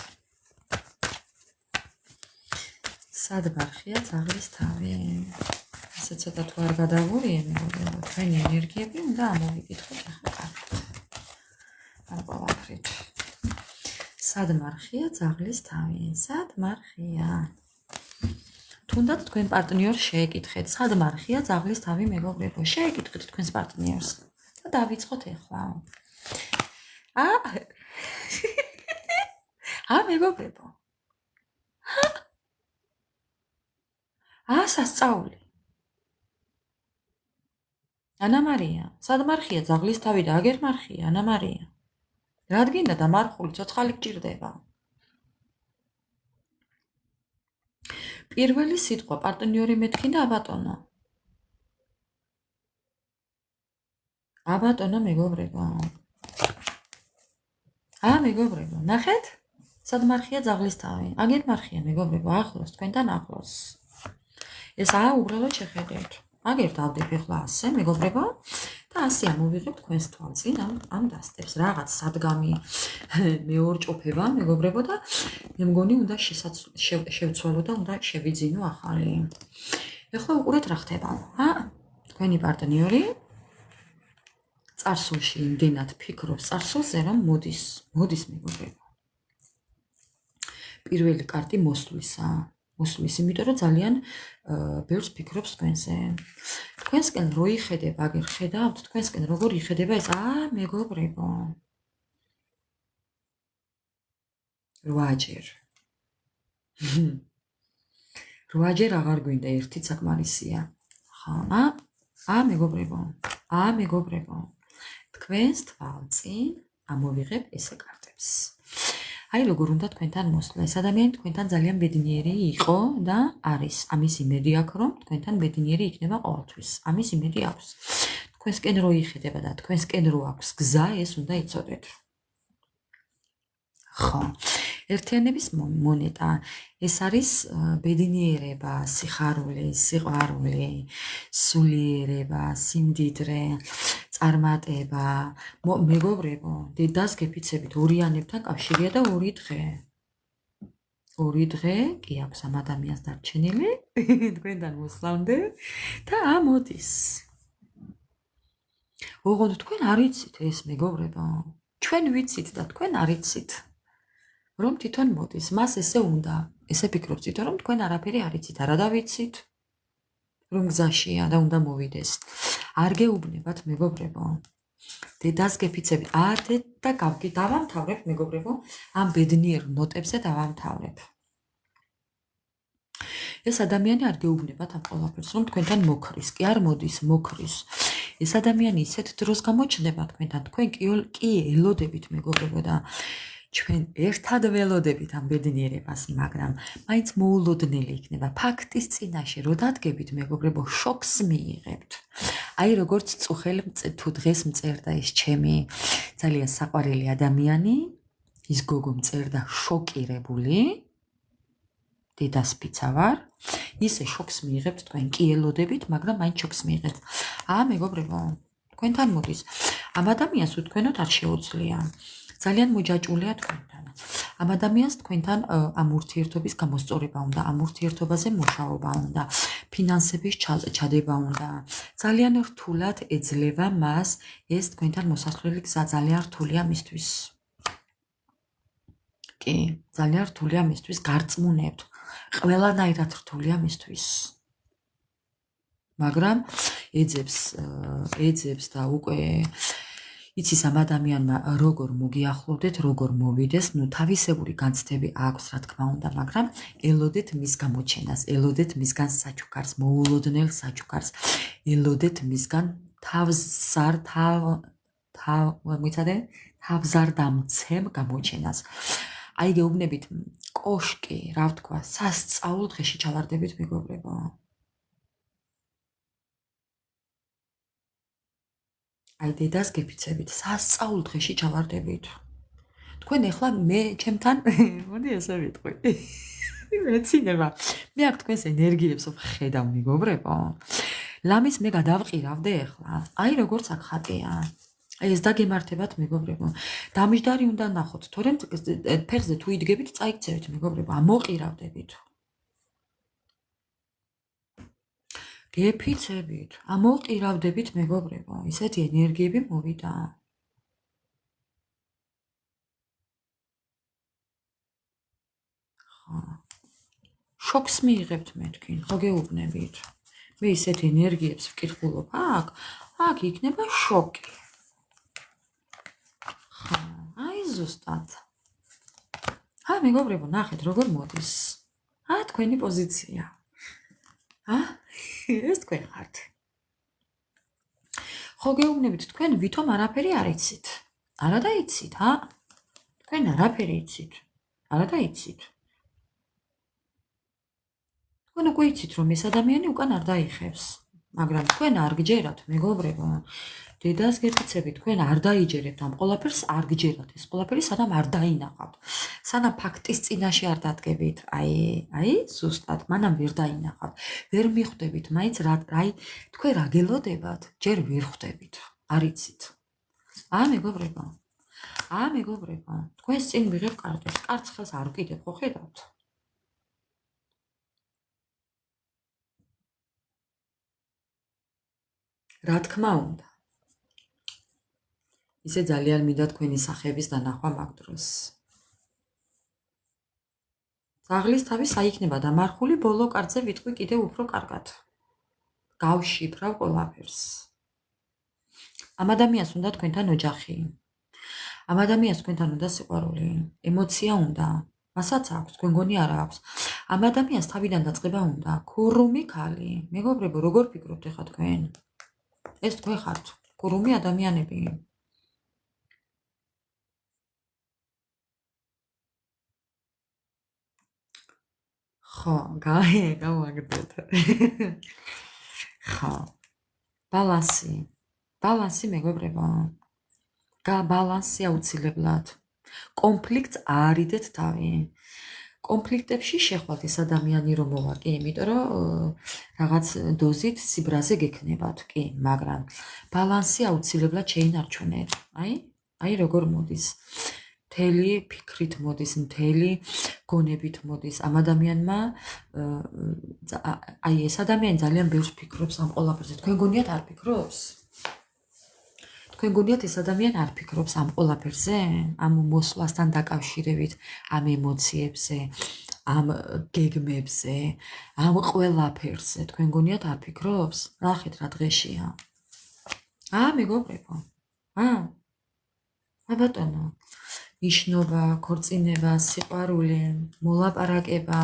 სად მარხია ძაღლის თავი? ესე ცოტა თუ არ გადავურიე მეგობრებო, თქვენი ენერგიები უნდა ამოვიკითხოთ ახლა კარგად. ამ ყველაფრით. სად მარხია ძაღლის თავი? სად მარხია? თუნდაც თქვენ პარტნიორს შეეკითხეთ, სად მარხია ძაღლის თავი მეგობრებო? შეეკითხეთ თქვენს პარტნიორს და დავიწყოთ ახლა. მეგობრებო. სასწაული. ანა მარია, სად მარხია ძაღლის თავი და აგერ მარხია ანა მარია? რადგინდა და მარხული ცოცხალი გჭირდება. პირველი სიტყვა პარტნიორი მეთქინდა აბატონო. აბატონო მეგობრებო. მეგობრებო, ნახეთ? სად მარხია ძაღლის თავი? აგერ მარხია მეგობრებო, ახლოს, თქვენთან ახლოს. ეს უბრალოდ შეხედეთ. აგერ დავდებ ახლა ასე მეგობრებო და ასე ამოვიღებ თქვენს თვალწინ ამ დასტებს. რაღაც სადგამი მეორჭოფება მეგობრებო და მე მგონი უნდა შევცვალო და უნდა შევიძინო ახალი. ახლა უყურეთ რა ხდება. თქვენი პარტნიორი წარსულში იმდენად ფიქრობს წარსულზე, რომ მოდის მეგობრებო. პირველი კარტი მოსვლისა. იმიტომ რომ ძალიან ბევრს ფიქრობს თქვენზე. თქვენსკენ რო იხედება, აგერ ხედავთ, თქვენსკენ როგორ იხედება ეს? მეგობრებო. 8-ჯერ. 8-ჯერ აღარ გვინდა, ერთი საკმარისია. მეგობრებო. თქვენს თვალწინ ამოვიღებ ესე კარტებს. აი როგორ უნდა თქვენთან მოსვლა. ეს ადამიანი თქვენთან ძალიან ბედნიერი იყო და არის. ამის იმედი აქვს, რომ თქვენთან ბედნიერი იქნება ყოველთვის. ამის იმედი აქვს. თქვენსკენ რო იხედება და თქვენსკენ რო აქვს გზა, ეს უნდა იცოდეთ. ხო. ერთიანების მონეტა. ეს არის ბედნიერება, სიხარული, სიყვარული, სულიერება, სიმდიდრე, წარმატება. მეგობრებო, დედას გეფიცებით ორიანებთან კავშირია და 2 დღე. 2 დღე კი აქვს ამ ადამიანს დარჩენილი თქვენთან მოსვლამდე და მოდის. ოღონდ თქვენ არ იცით ეს მეგობრებო. ჩვენ ვიცით და თქვენ არ იცით. რომ თვითონ მოდის, მას ესე უნდა. ესე ფიქრობთ თვითონ რომ თქვენ არაფერი არ იცით, არა დავიცით. რომ გზაშია და უნდა მოვიდეს. არ გეუბნებათ მეგობრებო. დედას გეფიცებით. და დავამთავრებ მეგობრებო, ამ ბედნიერ ნოტებზე დავამთავრებ. ეს ადამიანი არ გეუბნებათ ამ ყველაფერს, რომ თქვენთან მოქრის, კი არ მოდის, მოქრის. ეს ადამიანი ისეთ დროს გამოჩნდება თქვენთან, თქვენ კი ელოდებით მეგობრებო და ჩვენ ერთად ველოდებით ამ ბედნიერებას, მაგრამ მაინც მოულოდნელი იქნება. ფაქტის წინაშე რო დადგებით მეგობრებო, შოკს მიიღებთ. აი როგორც წუხელ თუ დღეს მწერდა ეს ჩემი ძალიან საყვარელი ადამიანი, ის გოგო მწერდა შოკირებული. დედასპიცა ვარ, ისე შოკს მიიღებთ თქვენ კი ელოდებით, მაგრამ მაინც შოკს მიიღებთ. მეგობრებო, თქვენთან მოდის. ამ ადამიანს უთქვენოთ არ შეუძლია. ძალიან მოჯაჭულია თქვენთან. ამ ადამიანს თქვენთან ამ ურთიერთობის გამოსწორება უნდა, ამ ურთიერთობაზე მუშაობა უნდა, ფინანსების ჩადება უნდა. ძალიან რთულად ეძლევა მას ეს თქვენთან მოსასვლელი გზა, ძალიან რთულია მისთვის. კი, ძალიან რთულია მისთვის, გარწმუნებთ. ყველანაირად რთულია მისთვის. მაგრამ ეძებს და უკვე იცის ამ ადამიანმა როგორ მოგიახლოვდეთ, როგორ მოვიდეს, თავისებური განცდები აქვს, რა თქმა უნდა, მაგრამ ელოდეთ მის გამოჩენას, ელოდეთ მისგან საჩუქარს, მოულოდნელ საჩუქარს, ელოდეთ მისგან თავზარდამცემ გამოჩენას. აი გეუბნებით კოშკი, რა ვთქვა, სასწაულ დღეში ჩავარდებით მეგობრებო. აი დედას გეფიცებით, სასწაულ დღეში ჩავარდებით. თქვენ ეხლა მე ჩემთან, მოდი ესე ვიტყვი. მეცინება. მე აქ თქვენს ენერგიებს ვხედავ მეგობრებო. ლამის მე გადავყირავდე ეხლა. აი როგორც აქ ხატია. ეს დაგემართებათ მეგობრებო. დამჯდარი უნდა ნახოთ, თორემ ფეხზე თუ იდგებით, წაიქცევით მეგობრებო, ამოყირავდებით. გეფიცებით, ამოყირავდებით მეგობრებო, ისეთი ენერგიები მოვიდა. შოკს მიიღებთ მე თქვენ, ხო გეუბნებით. მე ისეთ ენერგიებს ვკითხულობ, აქ იქნება შოკი. აი ზუსტად. მეგობრებო, ნახეთ როგორ მოდის. თქვენი პოზიცია. ეს თქვენ ხართ. ხო გეუბნებით, თქვენ ვითომ არაფერი არ იცით. არა და იცით, თქვენ არაფერი იცით. არა და იცით. თქვენ უკვე იცით, რომ ეს ადამიანი უკან არ დაიხევს. მაგრამ თქვენ არ გჯერათ, მეგობრებო. დედას გეფიცებით, თქვენ არ დაიჯერებთ ამ ყველაფერს, არ გჯერათ. ეს ყველაფერი სანამ არ დაინახავთ. სანამ ფაქტის წინაშე არ დადგებით, აი, ზუსტად, მანამ ვერ დაინახავთ. ვერ მიხვდებით, მაინც თქვენ რა გელოდებათ, ჯერ ვერ ხვდებით. არ იცით. მეგობრებო. მეგობრებო, თქვენს წინ მიღებ კარტებს, კარტს ხელს არ ვკიდებ, ხო ხედავთ? რა თქმა უნდა. ისე ძალიან მინდა თქვენი სახების დანახვა მაგ დროს. ძაღლის თავი საიქნება დამარხული, ბოლო კარტზე ვიტყვი კიდევ უფრო კარგად. გავშიფრავ ყველაფერს. ამ ადამიანს უნდა თქვენთან ოჯახი. ამ ადამიანს თქვენთან უნდა სიყვარული, ემოცია უნდა. მასაც აქვს, თქვენ გონი არა აქვს. ამ ადამიანს თავიდან დაწყება უნდა. ქურუმი ქალი. მეგობრებო, როგორ ფიქრობთ ეხლა თქვენ? ეს თქვენ ხართ, ქურუმი ადამიანები. ხო, გავაგდეთ. ხო. ბალანსი მეგობრებო. ბალანსი აუცილებლად. კონფლიქტს არიდეთ თავი. კონფლიქტებში შეხვალთ ეს ადამიანი რომ მოვა, კი, იმიტომ რომ რაღაც დოზით სიბრაზე გექნებათ, კი, მაგრამ ბალანსი აუცილებლად შეინარჩუნეთ. აი როგორ მოდის. მთელი ფიქრით მოდის, მთელი გონებით მოდის. ამ ადამიანმა აი ეს ადამიანი ძალიან ბევრს ფიქრობს ამ ყველაფერზე. თქვენ გონიათ არ ფიქრობს? თქვენ გონიათ ეს ადამიანი არ ფიქრობს ამ ყველაფერზე? ამ მოსვლასთან დაკავშირებით, ამ ემოციებზე, ამ გეგმებზე, ამ ყველაფერზე. თქვენ გონიათ არ ფიქრობს? ნახეთ რა დღეშია. მეგობრებო. ბატონო. ნიშნობა, ქორწინება, სიყვარული, მოლაპარაკება,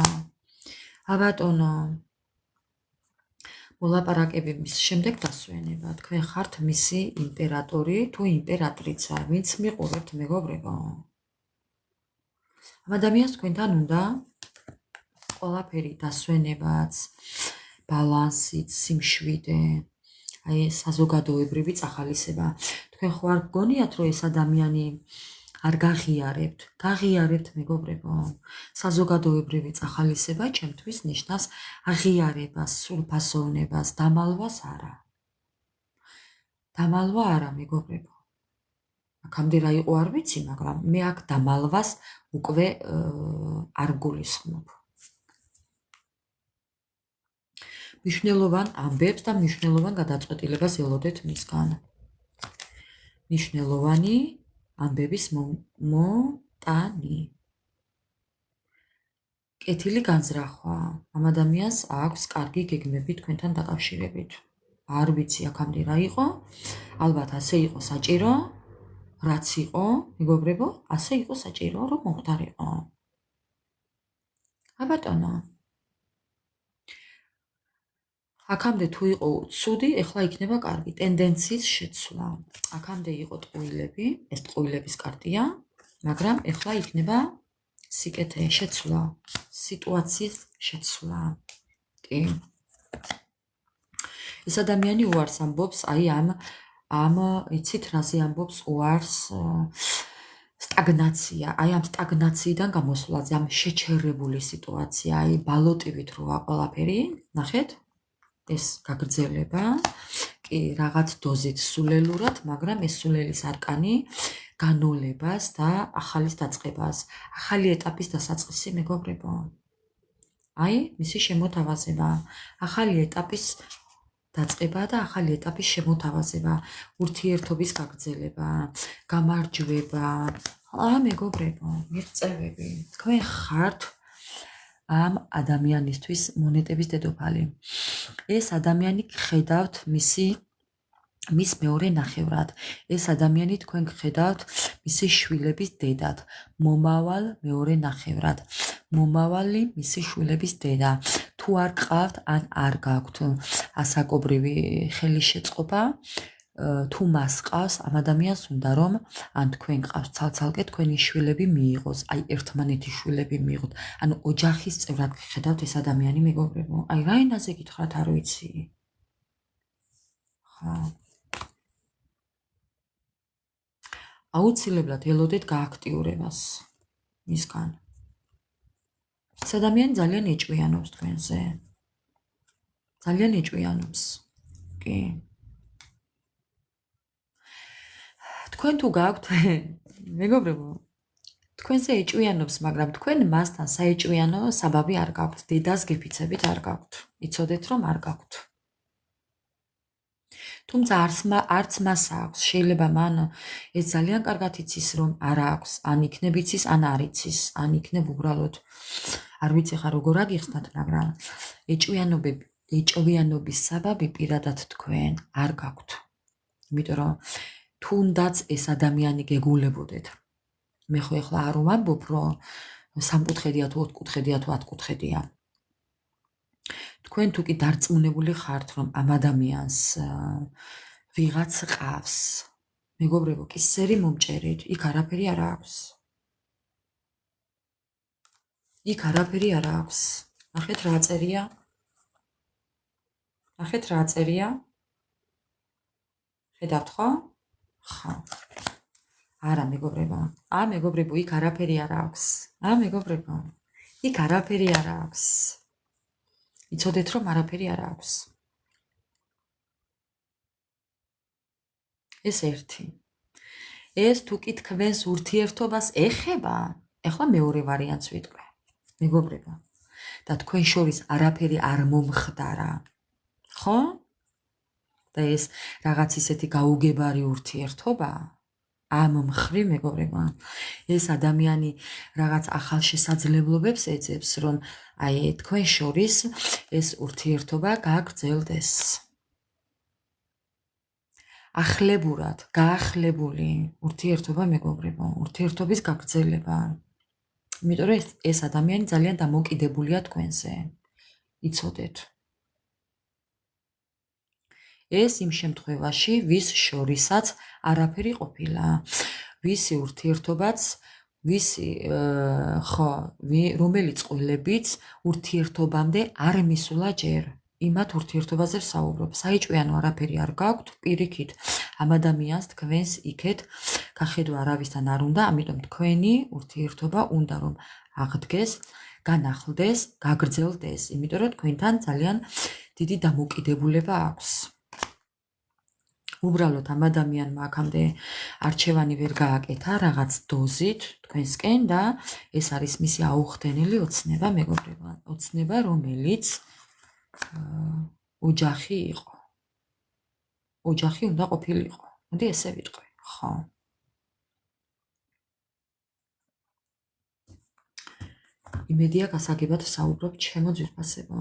აბატონო, მოლაპარაკებების შემდეგ დასვენება. თქვენ ხართ მისი იმპერატორი თუ იმპერატრიცა, ვინც მიყურებთ მეგობრებო. ამ ადამიანს თქვენთან უნდა ყველაფერი დასვენებაც, ბალანსიც, სიმშვიდე, აი საზოგადოებრივი წახალისება. თქვენ ხო არ გგონიათ, რომ ეს ადამიანი არ გაღიარებთ მეგობრებო. საზოგადოებრივი წახალისება ჩემთვის ნიშნავს აღიარებას, სრულფასოვნებას, დამალვას არა. დამალვა არა მეგობრებო. აქამდე რა იყო არ ვიცი, მაგრამ მე აქ დამალვას უკვე არ გულისხმობ. მნიშვნელოვან ამბებს და მნიშვნელოვან გადაწყვეტილებას ელოდეთ მისგან. მნიშვნელოვანი ამბების მომტანი. კეთილი განზრახვა. ამ ადამიანს აქვს კარგი გეგმები თქვენთან დაკავშირებით. არ ვიცი აქამდე რა იყო, ალბათ ასე იყო საჭირო, რაც იყო, მეგობრებო, ასე იყო საჭირო, რომ მომხდარიყო. აბატონო, აქამდე თუ იყო ცუდი, ეხლა იქნება კარგი, ტენდენციის შეცვლა. აქამდე იყო ტყუილები, ეს ტყუილების კარტია, მაგრამ ეხლა იქნება სიკეთე, შეცვლა, სიტუაციის შეცვლა. კი. ეს ადამიანი უარს ამბობს, აი ამ იცით რაზე ამბობს, უარს სტაგნაცია, აი ამ სტაგნაციიდან გამოსვლაზე, ამ შეჩერებული სიტუაცია, აი ბალოტივით როა ყველაფერი, ნახეთ? ეს გაგრძელება, კი, რაღაც დოზით სულელურად, მაგრამ ეს სულელის არკანი განოლებას და ახალის დაწყებას, ახალი ეტაპის დასაწყისი მეგობრებო. აი, მისი შემოთავაზება, ახალი ეტაპის დაწყება და ახალი ეტაპის შემოთავაზება, ურთიერთობის გაგრძელება, გამარჯვება. მეგობრებო, მიღწევები, თქვენ ხართ ამ ადამიანისთვის მონეტების დედოფალი. ეს ადამიანი გხედავთ მის მეორე ნახევრად. ეს ადამიანი თქვენ გხედავთ მისი შვილების დედად, მომავალ მეორე ნახევრად. მომავალი მისი შვილების დედა. თუ არ გყავთ, ან არ გაქვთ ასაკობრივი ხელისშეწყობა, თუ მას ყავს, ამ ადამიანს უნდა რომ ან თქვენ ყავს ცალ-ცალკე თქვენი შვილები მიიღოს, აი ერთმანეთის შვილები მიიღოთ. ანუ ოჯახის წევრად გხედავთ ეს ადამიანი მეგობრებო. აი რა ენაზე გითხრათ არ ვიცი. ხო. აუცილებლად ელოდეთ გააქტიურებას მისგან. ეს ადამიანი ძალიან ეჭვიანობს თქვენზე. ძალიან ეჭვიანობს. კი. თქვენ თუ გაქვთ, მეგობრებო, თქვენზე ეჭვიანობს, მაგრამ თქვენ მასთან საეჭვიანო საბაბი არ გაქვთ, დედას გეფიცებით არ გაქვთ. იცოდეთ რომ არ გაქვთ. თუმცა არც მას აქვს, შეიძლება მან ეს ძალიან კარგად იცის რომ არ აქვს, ან იქნებ იცის, ან არ იცის, ან იქნებ უბრალოდ არ ვიცი ხა როგორ აგიხსნათ, მაგრამ ეჭვიანობის საბაბი პირადად თქვენ არ გაქვთ. იმიტომ რომ თუნდაც ეს ადამიანი გეგულებოდეთ. მე ხო ეხლა არ ვამბობ, რომ სამკუთხედია თუ ოთხკუთხედია თუ ათკუთხედია. თქვენ თუ კი დარწმუნებული ხართ, რომ ამ ადამიანს ვიღაც ყავს, მეგობრებო, კისერი მომჭერით, იქ არაფერი არ აქვს. იქ არაფერი არ აქვს. ნახეთ რა წერია. ნახეთ რა წერია. ხედავთ ხო? ხო. არა მეგობრებო. მეგობრებო, იქ არაფერი არ აქვს. მეგობრებო, იქ არაფერი არ აქვს. იცოდეთ რომ არაფერი არ აქვს. ეს ერთი. ეს თუ კი თქვენს ურთიერთობას ეხება, ეხლა მეორე ვარიანტს ვიტყვე. მეგობრებო, და თქვენ შორის არაფერი არ მომხდარა. ხო? და ეს რაღაც ისეთი გაუგებარი ურთიერთობა ამ მხრივ მეგობრებო, ეს ადამიანი რაღაც ახალ შესაძლებლობებს ეძებს, რომ აი თქვენ შორის ეს ურთიერთობა გაგრძელდეს. ახლებურად, გაახლებული ურთიერთობა მეგობრებო, ურთიერთობის გაგრძელება. იმიტომ რომ ეს ადამიანი ძალიან დამოკიდებულია თქვენზე. იცოდეთ. ეს იმ შემთხვევაში, ვის შორისაც არაფერი ყოფილა, ვისი ურთიერთობაც, ვისი რომელიც ყვილებიც ურთიერთობამდე არ მისულა ჯერ. იმათ ურთიერთობაზე საუბრობ. საიჭვიანო არაფერი არ გაქვთ, პირიქით ამ ადამიანს თქვენს იქეთ გახედვა არავისთან არ უნდა, ამიტომ თქვენი ურთიერთობა უნდა რომ აღდგეს, განახლდეს, გაგრძელდეს, იმიტომ რომ თქვენთან ძალიან დიდი დამოკიდებულება აქვს. უბრალოდ ამ ადამიანმა აქამდე არჩევანი ვერ გააკეთა რაღაც დოზით თქვენსკენ და ეს არის მისი აუხდენელი ოცნება, მეგობრებო, ოცნება, რომელიც ოჯახი იყო. ოჯახი უნდა ყოფილიყო. მოდი ესე ვიტყვი, ხო? იმედია გასაგებად საუბრობ ჩემო ძვირფასებო.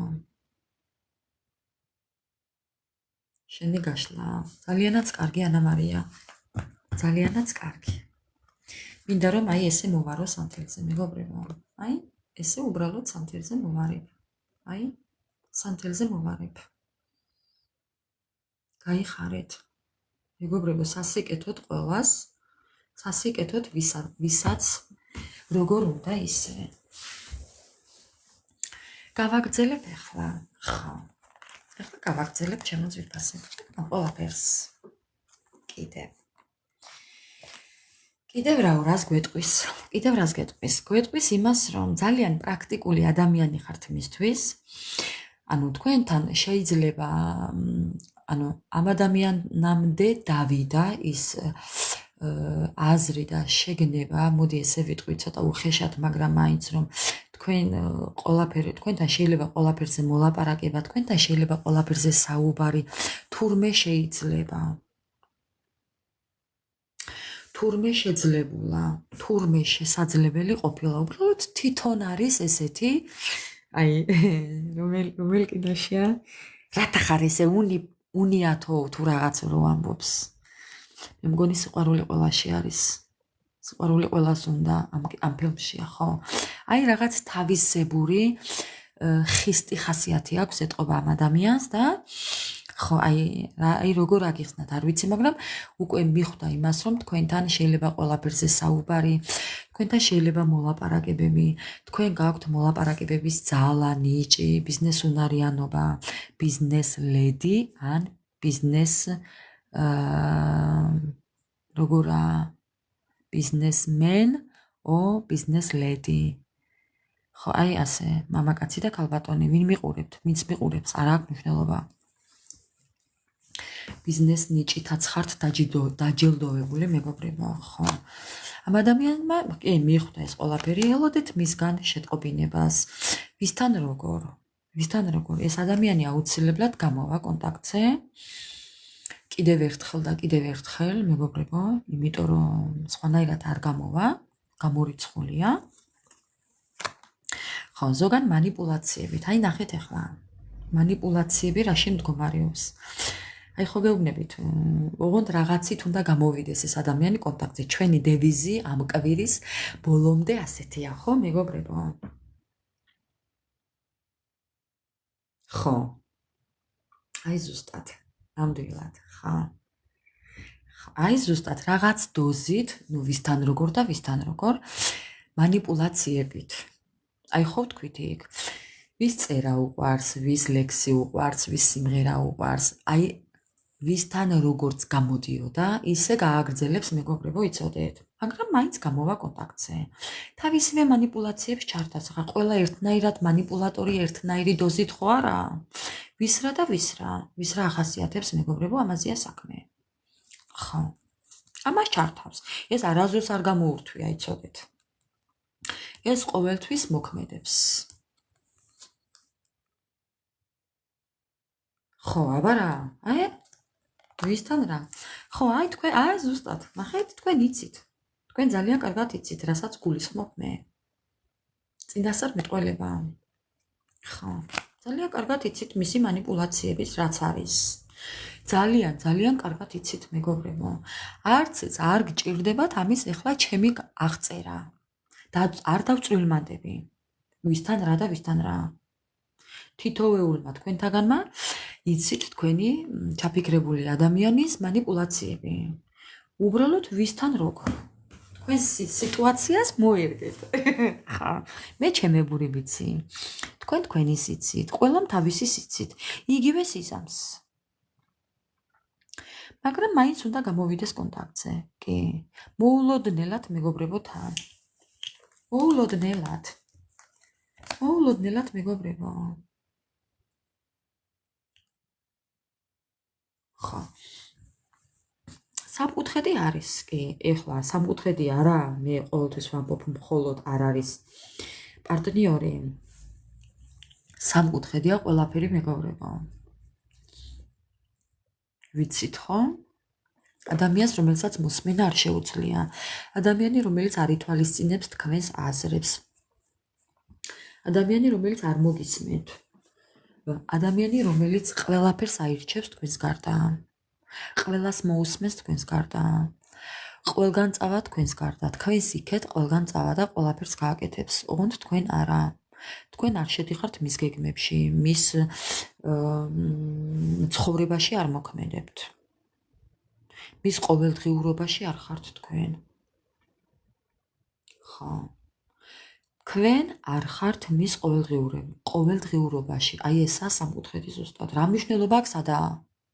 შენი გაშლა ძალიანაც კარგი ანა მარია. ძალიანაც კარგი. მინდა რომ აი ესე მოვარო სანთელზე, მეგობრებო. აი ესე უბრალოდ სანთელზე მოვარებ. აი სანთელზე მოვარებ. გაიხარეთ. მეგობრებო, სასიკეთოთ ყველას, სასიკეთოთ ვისაც როგორ უნდა ისე. გავაგრძელებ ახლა, ხო. ახლა გავაგრძელებ ჩემო ძვირფასებო. ყველაფერს. კიდევ რას გვეტყვის? კიდევ რას გეტყვის? გვეტყვის იმას, რომ ძალიან პრაქტიკული ადამიანი ხართ მისთვის. ანუ თქვენთან შეიძლება ამ ადამიანამდე დავიდა ის აზრი და შეგნება, მოდი ესე ვიტყვი, ცოტა უხეშად, მაგრამ მაინც რომ თქვენთან შეიძლება ყველაფერზე მოლაპარაკება, თქვენთან შეიძლება ყველაფერზე საუბარი, თურმე შეიძლება. თურმე შეძლებულა, თურმე შესაძლებელი ყოფილა, უბრალოდ თვითონ არის ესეთი, აი, რომელი კიდაშია? რათა ხარ ესე უნიათო თუ რაღაც რო ამბობს. მე მგონი სიყვარული ყველაში არის. სიყვარული ყველას უნდა ამ ფილმშია, ხო? აი რაღაც თავისებური ხისტი ხასიათი აქვს ეტყობა ამ ადამიანს და ხო, აი როგორ აგიხსნათ, არ ვიცი, მაგრამ უკვე მიხვდა იმას, რომ თქვენთან შეიძლება ყველაფერზე საუბარი, თქვენთან შეიძლება მოლაპარაკებები, თქვენ გაქვთ მოლაპარაკებების ძალა, ნიჭი, ბიზნეს უნარიანობა, ბიზნეს ლედი ან ბიზნეს როგორა ბიზნესმენ ო ბიზნეს ლედი. ხო, აი ასე, მამაკაცი და ქალბატონი, ვინ მიყურებთ, ვინც მიყურებს, არ აქვს მნიშვნელობა. ბიზნეს ნიჭითაც ხართ დაჯილდოვებული, მეგობრებო, ხო. ამ ადამიანმა მიხვდა ეს ყველაფერი, ელოდეთ მისგან შეტყობინებას. ვისთან როგორ? ეს ადამიანი აუცილებლად გამოვა კონტაქტზე. კიდევ ერთხელ, მეგობრებო, იმიტომ რომ სხვანაირად არ გამოვა, გამორიცხულია. ხო, ზოგან манипуляციებით. აი ნახეთ ახლა. манипуляციები რაში მდგომარეობს. აი ხო გეუბნებით, ოღონდ რაღაცით უნდა გამოვიდეს ეს ადამიანი კონტაქტზე. ჩვენი დევიზი ამ კვირის ბოლომდე ასეთია, ხო, მეგობრებო? ხო. აი ზუსტად, ნამდვილად, ხო. აი ზუსტად რაღაც დოზით, ვისთან როგორ манипуляციებით. აი ხო ვთქვით იქ. ვის წერა უყვარს, ვის ლექსი უყვარს, ვის სიმღერა უყვარს, აი ვისთან როგორც გამოდიოდა, ისე გააგრძელებს, მეგობრებო, იცოდეთ. მაგრამ მაინც გამოვა კონტაქტზე. თავისივე манипуляციებს ჩართავს. ხა ყველა ერთნაირად манипуляტორი ერთნაირი დოზით ხო არა? ვისრა და ვისრა ახასიათებს, მეგობრებო, ამაზეა საქმე. ხო. ამას ჩართავს. ეს არასდროს არ გამოურთვია, იცოდეთ. ეს ყოველთვის მოქმედებს. ხო, აბა რა? აი ვისთან რა? ხო, აი თქვენ, აი ზუსტად, ნახეთ, თქვენ იცით. თქვენ ძალიან კარგად იცით, რასაც გულისხმობ მე. წინასწარ მეტყველება. ხო, ძალიან კარგად იცით მისი манипуляციების რაც არის. ძალიან კარგად იცით, მეგობრებო. არც არ გჭირდებათ ამის ახლა ჩემი აღწერა. და არ დავწვრილმანდები. ვისთან რა და ვისთან რა. თითოეულმა თქვენთაგანმა იცით თქვენი ჩაფიქრებული ადამიანის манипуляციები. უბრალოდ ვისთან როგორ თქვენ სიტუაციას მოერგეთ. ხა, მე ჩემებური ვიცი. თქვენ თქვენის იცით, ყველამ თავისი იცით. იგივე სიზამს. მაგრამ მაინც უნდა გამოვიდეს კონტაქტზე. კი. მოულოდნელად მეგობრებო თან. მოულოდნელად. მოულოდნელად მეგობრებო. ხა. სამკუთხედი არის, კი, ეხლა სამკუთხედი არა, მე ყოველთვის ვამბობ, მხოლოდ არ არის პარტნიორი. სამკუთხედია ყველაფერი მეგობრებო. ვიცით ხო? ადამიანს, რომელსაც მოსმენა არ შეუძლია. ადამიანი, რომელიც არ ითვალისწინებს თქვენს აზრებს. ადამიანი, რომელიც არ მოგისმენთ. ადამიანი, რომელიც ყველაფერს აირჩევს თქვენს გარდა. ყველას მოусმენს თქვენს გარდა. ყველგან წავა თქვენს გარდა. თქვენს იქეთ ყველგან წავა და ყველაფერს გააკეთებს. ოღონდ თქვენ არა. თქვენ არ შედიხართ მის გეგმებში, მის ცხოვრებაში არ მოქმედებთ. მის ყოველდღიურობაში არ ხართ თქვენ. ხო. თქვენ არ ხართ მის ყოველდღიურობაში. აი ესა სამკუთხედი ზუსტად. რა მნიშვნელობა აქვს სადა?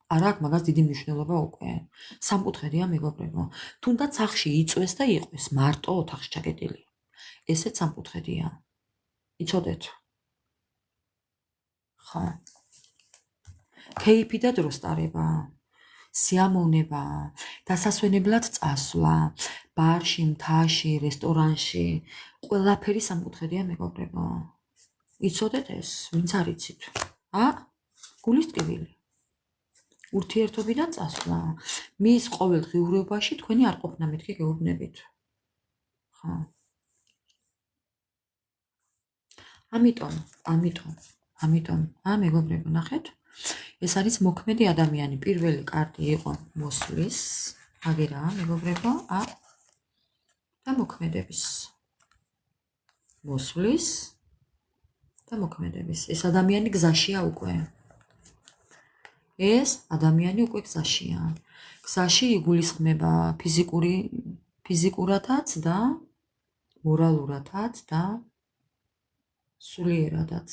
არ აქვს მაგას დიდი მნიშვნელობა უკვე. სამკუთხედია მეგობრებო. თუნდაც სახში იწვეს და იყვეს მარტო ოთახში ჩაკეტილი. ესეც სამკუთხედია. იცოდეთ? ხო. კეიფი და დროსტარება. სიამოვნება, დასასვენებლად წასვლა, ბარში, მთაში, რესტორანში, ყველაფერი სამკუთხედია მეგობრებო. იცოდეთ ეს? ვინც არ იცით? გულის ტკივილი. ურთიერთობიდან წასვლა. მის ყოველდღიურობაში თქვენი არ ყოფნა მეთქი გეუბნებით. ხო. ამიტომ, მეგობრებო, ნახეთ? ეს არის მოქმედი ადამიანი. პირველი კარტი იყო მოსვლის, აგერა, მეგობრებო, და მოქმედების. მოსვლის და მოქმედების. ეს ადამიანი გზაშია უკვე. ეს ადამიანი უკვე გზაშია. გზაში იგულისხმება ფიზიკურადაც და მორალურადაც და სულიერადაც.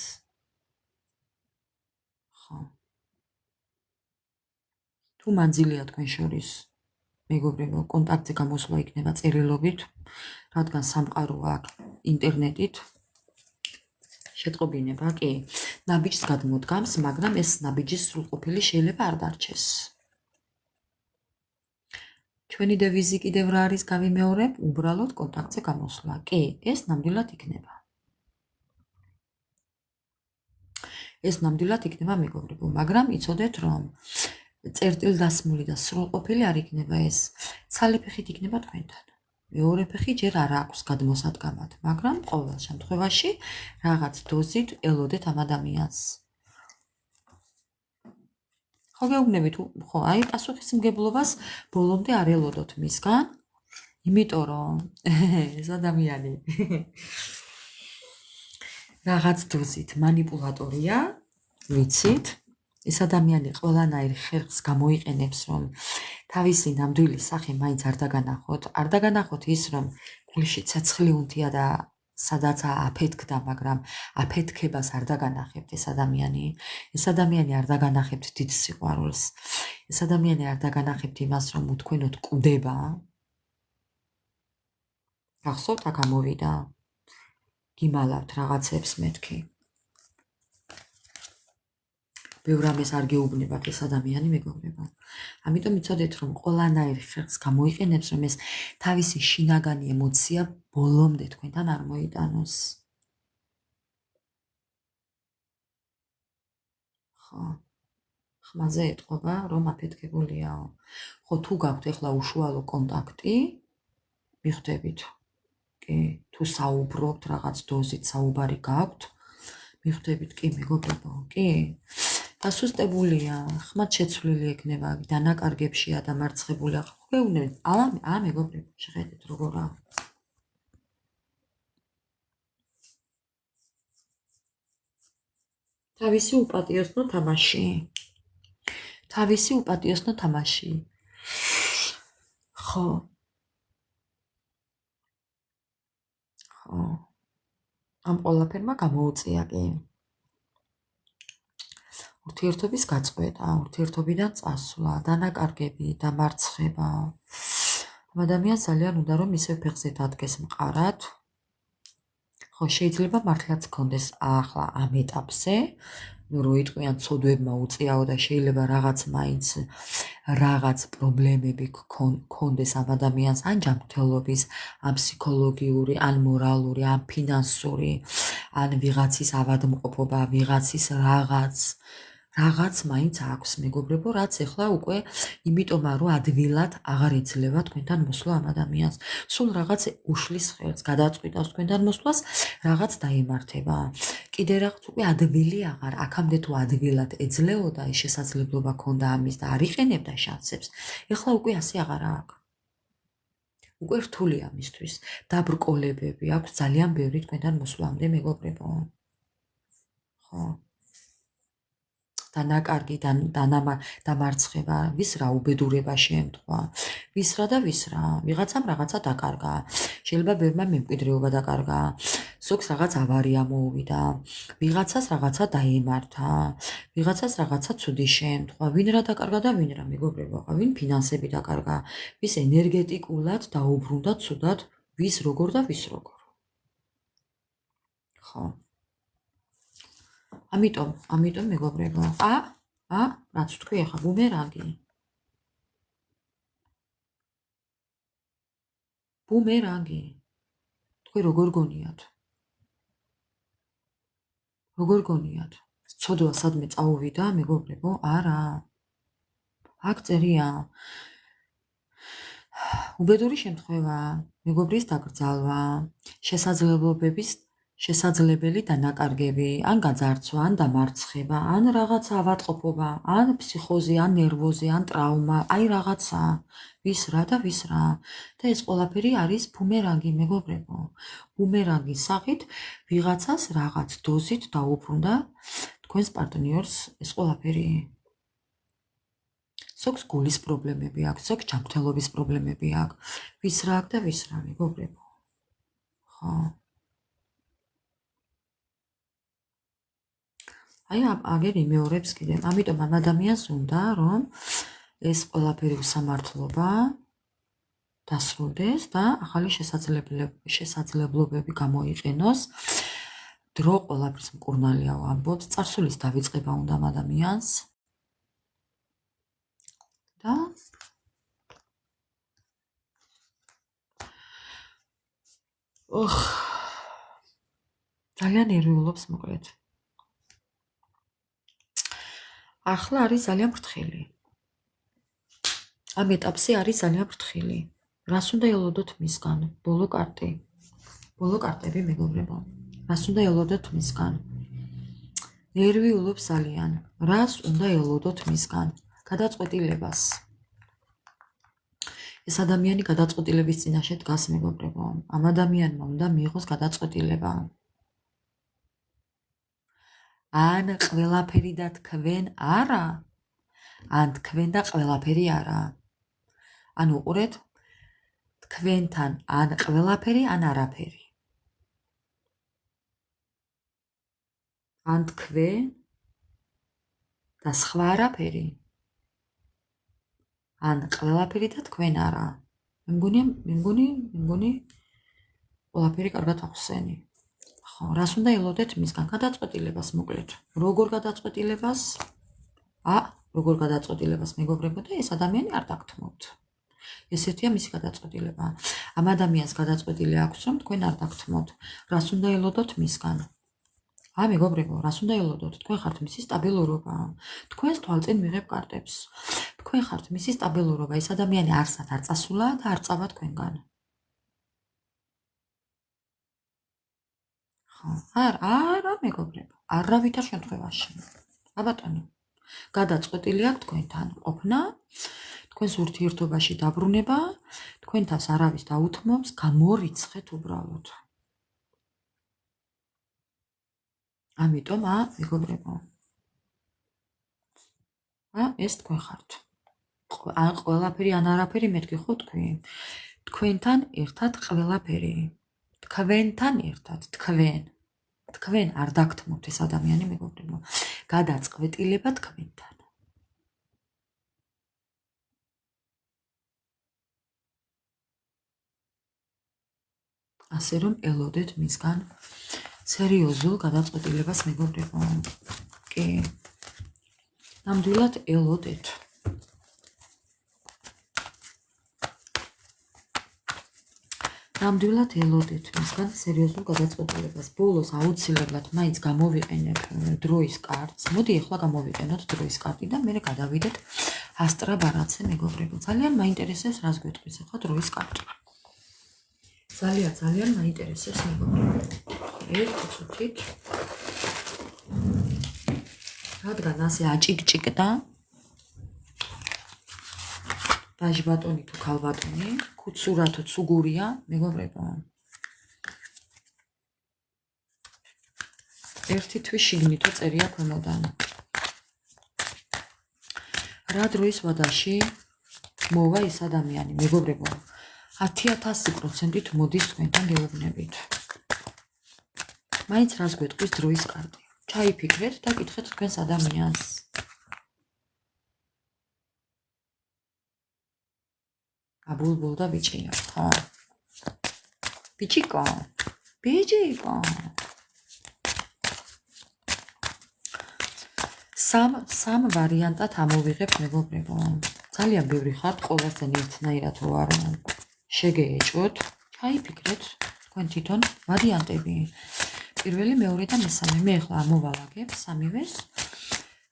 ხო. თუ მანძილია თქვენ შორის, მეგობრებო, კონტაქტზე გამოსვლა იქნება წერილობით, რადგან სამყარო აქვს ინტერნეტით. შეტყობინება, კი, ნაბიჯს გადმოდგამს, მაგრამ ეს ნაბიჯის სრულყოფილი შეიძლება არ დარჩეს. ჩვენი დევიზი კიდევ რა არის გავიმეორებ, უბრალოდ კონტაქტზე გამოსვლა. კი, ეს ნამდვილად იქნება. ეს ნამდვილად იქნება მეგობრებო, მაგრამ იცოდეთ რომ წერტილდასმული და სრულყოფილი არ იქნება ეს. ცალი ფეხით იქნება თქვენთან. მეორე ფეხი ჯერ არ აქვს გადმოსადგამად, მაგრამ ყოველ შემთხვევაში რაღაც დოზით ელოდეთ ამ ადამიანს. ხო გეუბნებით, ხო, აი პასუხისმგებლობას ბოლომდე არ ელოდოთ მისგან, იმიტომ რომ ეს ადამიანი რაღაც დოზით манипуляტორია, ვიცით? ეს ადამიანი ყველანაირ ხერხს გამოიყენებს, რომ თავისი ნამდვილი სახე მაინც არ დაგანახოთ. არ დაგანახოთ ის, რომ გულში ცეცხლი უნთია და სადაც აფეთქდა, მაგრამ აფეთქებას არ დაგანახებთ ეს ადამიანი. ეს ადამიანი არ დაგანახებთ დიდ სიყვარულს. ეს ადამიანი არ დაგანახებთ იმას, რომ უთქვენოთ კვდება. გახსოვთ, აქ ამოვიდა. გიმალავთ რაღაცებს მეთქი. ბევრ ამას არ გეუბნებათ ეს ადამიანი მეგობრებო. ამიტომ იცოდეთ რომ ყველანაირ ხერხს გამოიყენებს რომ ეს თავისი შინაგანი ემოცია ბოლომდე თქვენთან არ მოიტანოს. ხო. ხმაზე ეტყობა რომ აფეთქებულიაო. ხო თუ გაქვთ ეხლა უშუალო კონტაქტი, მიხვდებით. კი, თუ საუბრობთ რაღაც დოზით საუბარი გაქვთ, მიხვდებით კი მეგობრებო, კი. დასუსტებულია, ხმად შეცვლილი ექნება, დანაკარგებშია დამარცხებულია. გეუბნებით, მეგობრებო, შეხედეთ როგორა. თავისი უპატიოსნო თამაში. თავისი უპატიოსნო თამაში. ხო. ხო. ამ ყველაფერმა გამოუწია კი. ურთიერთობის გაწყვეტა, ურთიერთობიდან წასვლა, დანაკარგები, დამარცხება. ამ ადამიანს ძალიან უნდა რომ ისევ ფეხზე დადგეს მყარად. ხო, შეიძლება მართლაც გქონდეს ახლა ამ ეტაპზე, რო იტყვიან ცოდვებმა უწიაო და შეიძლება რაღაც პრობლემები გქონდეს ამ ადამიანს, ან ჯანმრთელობის, ან ფსიქოლოგიური, ან მორალური, ან ფინანსური, ან ვიღაცის ავადმყოფობა, ვიღაცის რაღაც მაინც აქვს, მეგობრებო, რაც ეხლა უკვე იმიტომ რომ ადვილად აღარ ეძლევა თქვენთან მოსვლა ამ ადამიანს. სულ რაღაც უშლის ხელს, გადაწყვიტავს თქვენთან მოსვლას, რაღაც დაემართება. კიდე რაღაც უკვე ადვილი აღარ, აქამდე თუ ადვილად ეძლეოდა, ეს შესაძლებლობა ქონდა ამის და არ იყენებდა შანსებს. ეხლა უკვე ასე აღარ აქვს. უკვე რთული ამისთვის. დაბრკოლებები აქვს ძალიან ბევრი თქვენთან მოსვლამდე, მეგობრებო. ხო. დანაკარგი, დამარცხება, ვის რა უბედურება შეემთხვა, ვის რა და ვის რა, ვიღაცამ რაღაცა დაკარგა, შეიძლება ბევრმა მემკვიდრეობა დაკარგა, ზოგს რაღაც ავარია მოუვიდა, ვიღაცას რაღაცა დაემართა, ვიღაცას რაღაცა ცუდი შეემთხვა, ვინ რა დაკარგა და ვინ რა, მეგობრებო, ვინ ფინანსები დაკარგა, ვის ენერგეტიკულად დაუბრუნდა ცუდად, ვის როგორ და ვის როგორ. ხო. ამიტომ მეგობრებო, რაც თქვი ახლა ბუმერანგი. ბუმერანგი. თქვი როგორ გონიათ? როგორ გონიათ? ცოდვა სადმე წაუვიდა, მეგობრებო? არა. აქ წერია. უბედური შემთხვევა, მეგობრის დაკრძალვა, შესაძლებელი დანაკარგები, ან გაძარცვა, ან დამარცხება, ან რაღაც ავადმყოფობა, ან ფსიქოზი, ან ნერვოზი, ან ტრაუმა, აი რაღაცა, ვის რა და ვის რა. და ეს ყველაფერი არის ბუმერანგი, მეგობრებო. ბუმერანგის სახით ვიღაცას რაღაც დოზით დაუბრუნდა თქვენს პარტნიორს ეს ყველაფერი. ზოგს გულის პრობლემები აქვს, ზოგს ჯანმრთელობის პრობლემები აქვს. ვის რა აქვს და ვის რა, მეგობრებო. ხო. აი აგერ იმეორებს კიდე. ამიტომ ამ ადამიანს უნდა რომ ეს ყველაფერი უსამართლობა დასრულდეს და ახალი შესაძლებლობები გამოიყენოს. დრო ყველაფრის მკურნალია ამბობს, წარსულის დავიწყება უნდა ამ ადამიანს. და ძალიან ერეულობს მოკლედ. ახლა არის ძალიან ფრთხილი. ამ ეტაპზე არის ძალიან ფრთხილი. რას უნდა ელოდოთ მისგან? ბოლო კარტები, მეგობრებო. რას უნდა ელოდოთ მისგან? ნერვიულობს ძალიან. რას უნდა ელოდოთ მისგან? გადაწყვეტილებას. ეს ადამიანი გადაწყვეტილების წინაშე დგას, მეგობრებო. ამ ადამიანმა უნდა მიიღოს გადაწყვეტილება. ან ყველაფერი და თქვენ არა, ან თქვენ და ყველაფერი არა. ანუ უყურეთ, თქვენთან ან ყველაფერი, ან არაფერი. ან თქვენ და სხვა არაფერი. ან ყველაფერი და თქვენ არა. მე მგონი ყველაფერი კარგად ახსენი. ხო, რას უნდა ელოდეთ მისგან? გადაწყვეტილებას მოკლედ. როგორ გადაწყვეტილებას? როგორ გადაწყვეტილებას, მეგობრებო, და ეს ადამიანი არ დაგთმობთ. ესეთია მისი გადაწყვეტილება. ამ ადამიანს გადაწყვეტილი აქვს, რომ თქვენ არ დაგთმობთ. რას უნდა ელოდოთ მისგან? მეგობრებო, რას უნდა ელოდოთ? თქვენ ხართ მისი სტაბილურობა. თქვენს თვალწინ მიღებ კარტებს. თქვენ ხართ მისი სტაბილურობა. ეს ადამიანი არსად არ წასულა და არ წავა თქვენგან. არა, მეგობრებო, არავითარ შემთხვევაში. ბატონო, გადაწყვეტილი აქვს თქვენთან ყოფნა, თქვენს ურთიერთობაში დაბრუნება, თქვენთანს არავის დაუთმობს, გამორიცხეთ უბრალოდ. ამიტომ მეგობრებო, ეს თქვენ ხართ. ან ყველაფერი ან არაფერი მეთქი ხო თქვი? თქვენთან ერთად ყველაფერი. თქვენთან ერთად, თქვენ არ დაგთმობთ ეს ადამიანი მეგობრებო. გადაწყვეტილება თქვენთან. ასე რომ ელოდეთ მისგან სერიოზულ გადაწყვეტილებას მეგობრებო. კი. ნამდვილად ელოდეთ. ნამდვილად ელოდეთ მისგან სერიოზულ გადაწყვეტილებას. ბოლოს აუცილებლად მაინც გამოვიყენებ დროის კარტს. მოდი ახლა გამოვიყენოთ დროის კარტი და მერე გადავიდეთ ასტრა ბარათზე მეგობრებო. ძალიან მაინტერესებს რას გვეტყვის ახლა დროის კარტი. ძალიან მაინტერესებს მეგობრებო. ერთი წუთით. რადგან ასე აჭიკჭიკდა ბაჟბატონი თუ ქალბატონი, ქუცურა თუ ცუგურია, მეგობრებო. ერთი თვის შიგნითო წერია ქვემოდან. რა დროის ვადაში მოვა ეს ადამიანი, მეგობრებო. 10,000% მოდის თქვენთან გეუბნებით. მაინც რას გვეტყვის დროის კარტი. ჩაიფიქრეთ და კითხეთ თქვენს ადამიანს. აბულბულ და ბიჭია, ხო? ბიჭიკო. სამ ვარიანტად ამოვიღებ მეგობრებო. ძალიან ბევრი ხართ, ყველასთან ერთნაირად რო არ შეგეეჭვოთ, ჩაიფიქრეთ თქვენ თვითონ ვარიანტები. პირველი, მეორე და მესამე. მე ახლა ამოვალაგებ სამივეს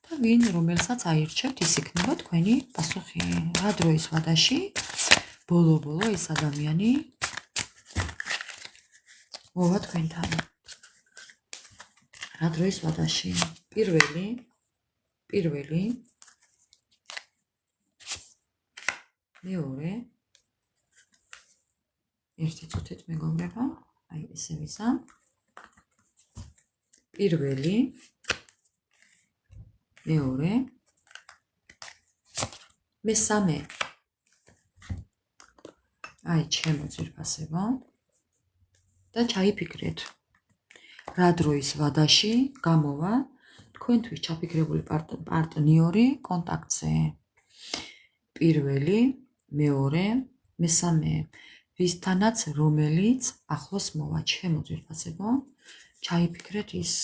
და ვინ რომელსაც აირჩევთ, ის იქნება თქვენი პასუხი. რა დროის ვადაში ბოლო ეს ადამიანი მოვა თქვენთან. რა დროის ვადაში? პირველი მეორე ერთი წუთით მეგობრებო, აი ესე ვიზამ. პირველი მეორე მესამე. აი ჩემო ძირფასებო და ჩაიფიქრეთ. რა დროის ვადაში გამოვა თქვენთვის ჩაფიქრებული პარტნიორი კონტაქტზე. პირველი, მეორე, მესამე. ვისთანაც რომელიც ახლოს მოვა, ჩემო ძირფასებო, ჩაიფიქრეთ ის.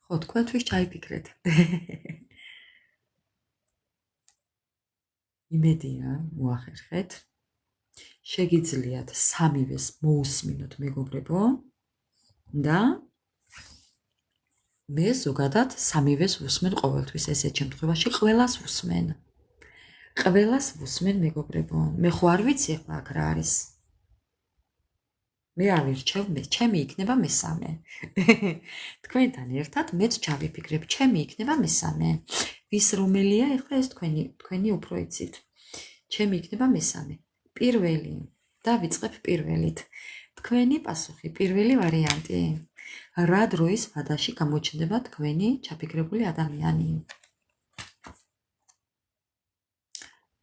ხო, თქვენთვის ჩაიფიქრეთ. იმედია მოახერხეთ. შეგიძლიათ სამივეს მოусმინოთ მეგობრებო და მე ზოგადად სამივეს ვუსმენ ყოველთვის ესეთ შემთხვევაში ყველას ვუსმენ. ყველას ვუსმენ მეგობრებო. მე ხო არ ვიცი ახლა აქ რა არის. მე ავირჩევ, ჩემი იქნება მესამე. თქვენთან ერთად მეც ჩავიფიქრებ, ჩემი იქნება მესამე. ვის რომელია ახლა ეს თქვენი უფრო იცით. ჩემი იქნება მესამე. პირველი. დავიწყებ პირველით. თქვენი პასუხი, პირველი ვარიანტი. რა დროის ვადაში გამოჩნდება თქვენი ჩაფიქრებული ადამიანი?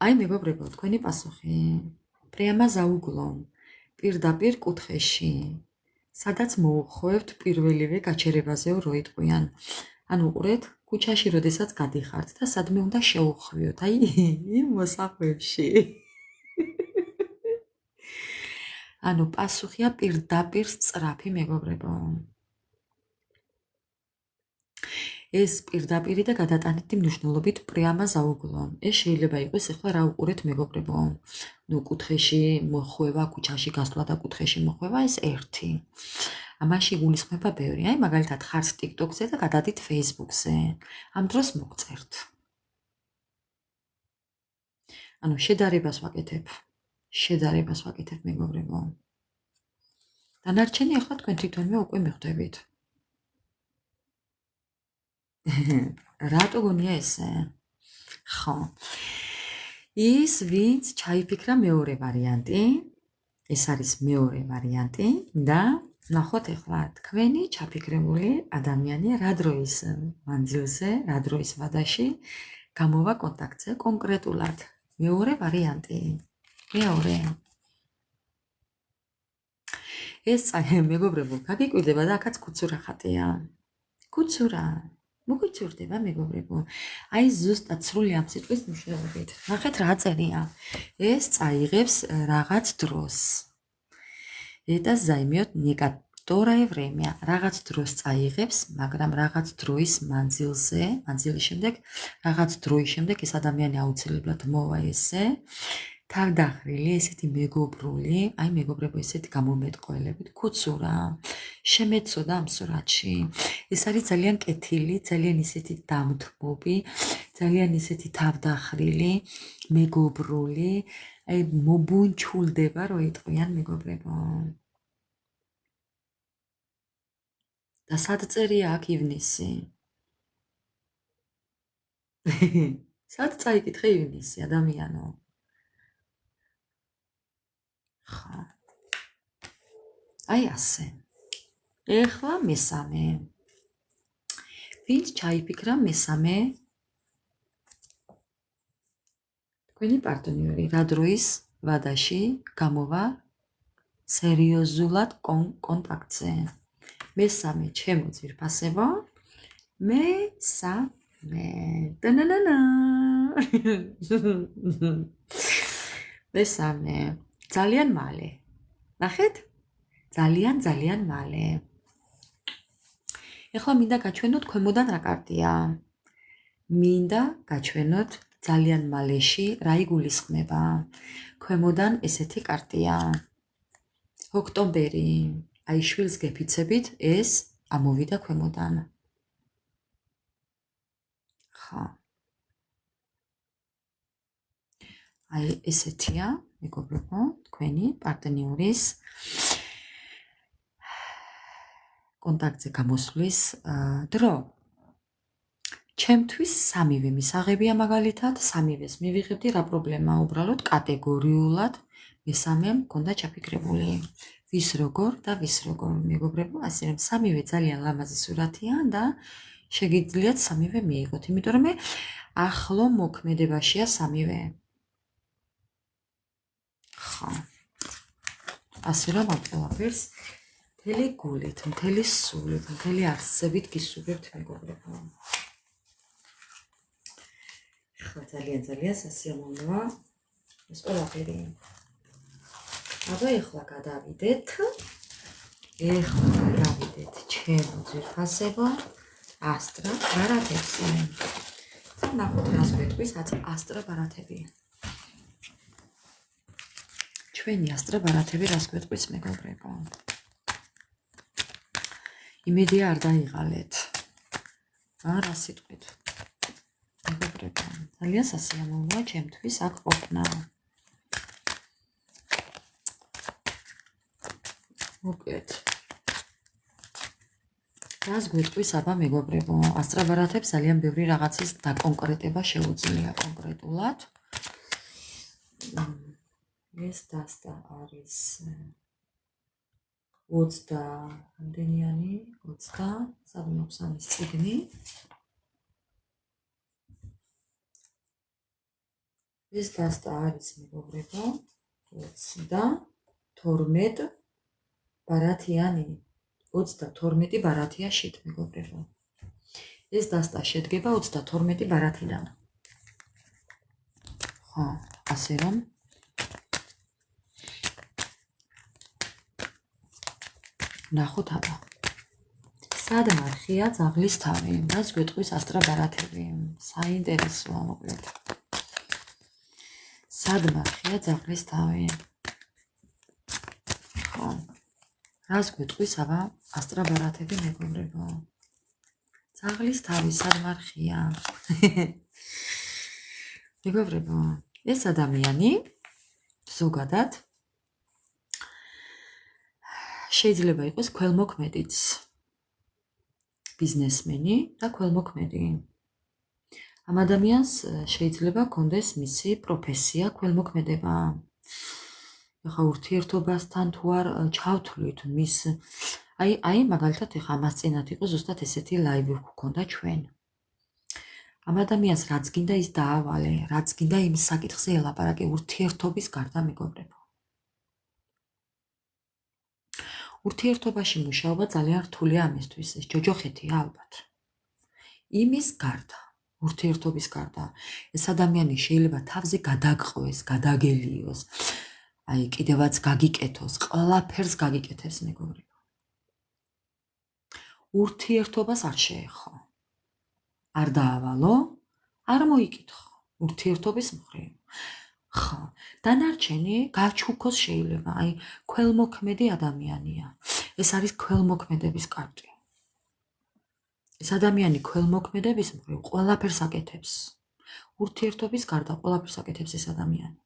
აი მეგობრებო, თქვენი პასუხი. პრიამა за углом. პირდაპირ კუთხეში. სადაც მოუხვევთ პირველივე გაჩერებაზეო რო იტყვიან. ანუ უყურეთ, ქუჩაში როდესაც გადიხართ და სადმე უნდა შეუხვიოთ, აი იმ მოსახვევში. ანუ პასუხია პირდაპირ სწრაფი მეგობრებო. ეს პირდაპირი და გადატანითი მნიშვნელობით პრიამა за углом. ეს შეიძლება იყოს ახლა რა უყურეთ მეგობრებო. ნუ კუთხეში მოხვევა, ქუჩაში გასვლა და კუთხეში მოხვევა ეს ერთი. ამაში გულისხმება ბევრი. აი მაგალითად ხართ TikTok-ზე და გადადით Facebook-ზე. ამ დროს მოგწერთ. ანუ შედარებას ვაკეთებ მეგობრებო. დანარჩენი ახლა თქვენ თვითონვე უკვე მიხვდებით. რატო გონია ესე? ხო. ის ვინც ჩაიფიქრა მეორე ვარიანტი, ეს არის მეორე ვარიანტი და ნახოთ ახლა თქვენი ჩაფიქრებული ადამიანი რა დროის მანძილზე, რა დროის ვადაში გამოვა კონტაქტზე კონკრეტულად. მეორე ვარიანტი. მეორე. ეს მეგობრებო, გაგიკვირდება და აქაც კუცურა ხატია. კუცურა. მოგიწურდება მეგობრებო. აი ზუსტად სრული ამ სიტყვის მნიშვნელობით. ნახეთ რა წერია. ეს წაიღებს რაღაც დროს. Это займет некоторое время. Რაღაც დროს წაიღებს, მაგრამ რაღაც დროის მანძილის შემდეგ, რაღაც დროის შემდეგ ეს ადამიანი აუცილებლად მოვა ესე. თავდახრილი, ესეთი მეგობრული, აი მეგობრებო, ესეთი გამომეტყველებით, კუცურა, შემეცოდა ამ სურათში. ეს არის ძალიან კეთილი, ძალიან ისეთი დამთმობი, ძალიან ისეთი თავდახრილი, მეგობრული, აი მობუნჩულდება რო იტყვიან მეგობრებო. და სად წერია აქ ივნისი? სად წაიკითხე ივნისი ადამიანო? ხა. აი ასე. ეხლა მესამე. ვინც ჩაიფიქრა მესამე თქვენი პარტნიორი რა დროის ვადაში გამოვა სერიოზულად კონტაქტზე. მესამე ჩემო ძვირფასებო, მესამე. დანანანა. მესამე. ძალიან მალე. ნახეთ? ძალიან მალე. ეხლა მინდა გაჩვენოთ ქვემოდან რა კარტია. მინდა გაჩვენოთ ძალიან მალეში რა იგულისხმება. ქვემოდან ესეთი კარტია. ოქტომბერი. აი შვილს გეფიცებით ეს ამოვიდა ქვემოდან. ხა. აი ესეთია, მეგობრებო, თქვენი პარტნიორის კონტაქტზე გამოსვლის დრო. ჩემთვის სამივე მისაღებია მაგალითად, სამივეს მივიღებდი რა პრობლემაა უბრალოდ კატეგორიულად მესამემ მქონდა ჩაფიქრებული. ვის როგორ და ვის როგორ მეგობრებო, ასე რომ სამივე ძალიან ლამაზი სურათია და შეგიძლიათ სამივე მიიღოთ, იმიტომ რომ ახლო მოქმედებაშია სამივე. ხა. ასე რომ ამ ყველაფერს მთელი გულით, მთელი სულით, მთელი არსებით გისურვებთ მეგობრებო. ხა ძალიან სასიამოვნოა ეს ყველაფერი. აბა ეხლა გადავიდეთ. ჩემო ძვირფასებო, ასტრა ბარათებზე. ნახოთ რას გვეტყვის ასტრა ბარათები. ჩვენი ასტრა ბარათები რას გვეტყვის მეგობრებო. იმედია არ დაიღალეთ. რა სიტყვით. მეგობრებო, ძალიან სასიამოვნოა ჩემთვის აქ ყოფნა. მოკლედ. რას გვეტყვის აბა მეგობრებო, ასტრა ბარათებს ძალიან ბევრი რაღაცის დაკონკრეტება შეუძლია კონკრეტულად. ეს დასტა არის 20 რამდენიანი 20 სამოცანის წიგნი. ეს დასტა არის მეგობრებო 22 ბარათიანი 22 ბარათია შეთ მეგობრებო. ეს დასტა შედგება 22 ბარათიდან. ხო, ასე რომ ნახოთ აბა. სად მარხია ძაღლის თავი? რას გვეტყვის ასტრა ბარათები? საინტერესოა მოკლედ. სად მარხია ძაღლის თავი? ხო. რას გვეტყვის აბა ასტრა ბარათები მეგობრებო? ძაღლის თავი სად მარხია? მეგობრებო, ეს ადამიანი ზოგადად შეიძლება იყოს ქველმოქმედიც, ბიზნესმენი და ქველმოქმედი. ამ ადამიანს შეიძლება ჰქონდეს მისი პროფესია ქველმოქმედება. ეხა ურთიერთობასთან თუ არ ჩავთვლით მის აი მაგალითად ეხა ამას წინათ იყო ზუსტად ესეთი ლაივი გვქონდა ჩვენ. ამ ადამიანს რაც გინდა ის დაავალე, რაც გინდა იმ საკითხზე ელაპარაკე ურთიერთობის გარდა მეგობრებო. ურთიერთობაში მუშაობა ძალიან რთულია ამისთვის, ეს ჯოჯოხეთია ალბათ. იმის გარდა, ურთიერთობის გარდა, ეს ადამიანი შეიძლება თავზე გადაგყვეს, გადაგელიოს, აი კიდევაც გაგიკეთოს, ყველაფერს გაგიკეთებს მეგობრებო. ურთიერთობას არ შეეხო. არ დაავალო, არ მოიკითხო ურთიერთობის მხრივ. ხო, დანარჩენი გაჩუქოს შეიძლება, აი ქველმოქმედი ადამიანია. ეს არის ქველმოქმედების კარტი. ეს ადამიანი ქველმოქმედების მხრივ ყველაფერს აკეთებს. ურთიერთობის გარდა ყველაფერს აკეთებს ეს ადამიანი.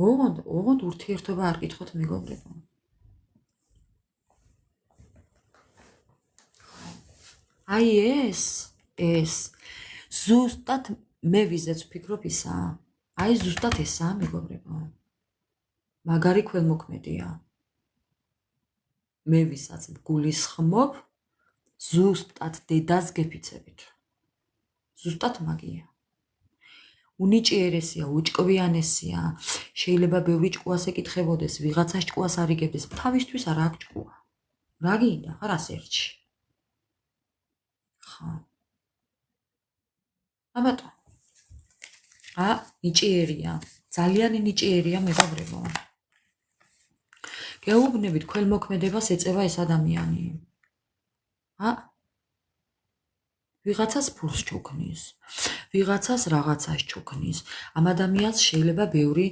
ოღონდ ურთიერთობა არ კითხოთ მეგობრებო. აი ეს ზუსტად მე ვიზეც ვფიქრობ ისა. აი ზუსტად ესაა მეგობრებო. მაგარი ქველმოქმედია. მე ვისაც გულისხმობ ზუსტად დედას გეფიცებით. ზუსტად მაგია. უნიჭიერესია, უჭკვიანესია, შეიძლება ბევრი ჭკუას ეკითხებოდეს, ვიღაცას ჭკუას არ იგებდეს, თავისთვის არა აქვს ჭკუა. რა გინდა, რა სერჩი. ხო. აბატო. ნიჭიერია, ძალიან ნიჭიერია მეგობრებო. გეუბნებით ქველმოქმედებას ეწევა ეს ადამიანი. ვიღაცას ფულს ჩუქნის, ვიღაცას რაღაცას ჩუქნის. ამ ადამიანს შეიძლება ბევრი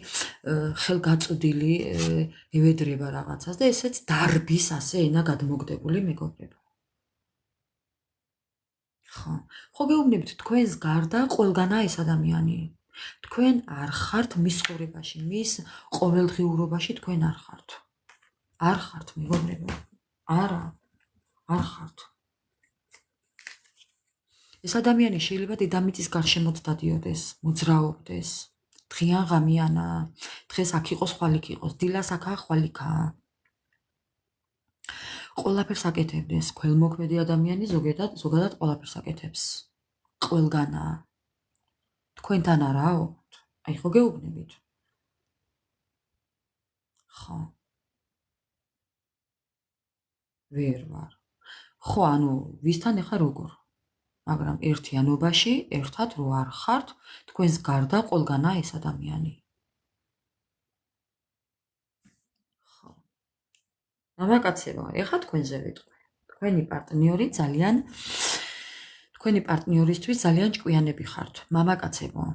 ხელგაწვდილი ევედრება რაღაცას და ესეც დარბის ასე ენა გადმოგდებული მეგობრებო. ხო გეუბნებით თქვენს გარდა ყველგანაა ეს ადამიანი. თქვენ არ ხართ მის ცხოვრებაში, მის ყოველდღიურობაში თქვენ არ ხართ. არ ხართ მეგობრებო. არა, არ ხართ. ეს ადამიანი შეიძლება დედამიწის გარშემოც დადიოდეს, მოძრაობდეს. დღიან ღამიანა, დღეს აქ იყოს, ხვალ იქ იყოს, დილას აქაა, ხვალ იქაა. ყველაფერს აკეთებდეს, ქველმოქმედი ადამიანი ზოგადად ყველაფერს აკეთებს. ყველგანაა. თქვენთან არაო? აი ხო გეუბნებით. ხო. ვერ ვარ. ხო, ანუ ვისთან ახლა როგორ? მაგრამ ერთიანობაში ერთად რო არ ხართ, თქვენს გარდა ყველგანაა ეს ადამიანი. ხო. მამაკაცებო, ეხლა თქვენზე ვიტყვი. თქვენი პარტნიორისთვის ძალიან ჭკვიანები ხართ. მამაკაცებო,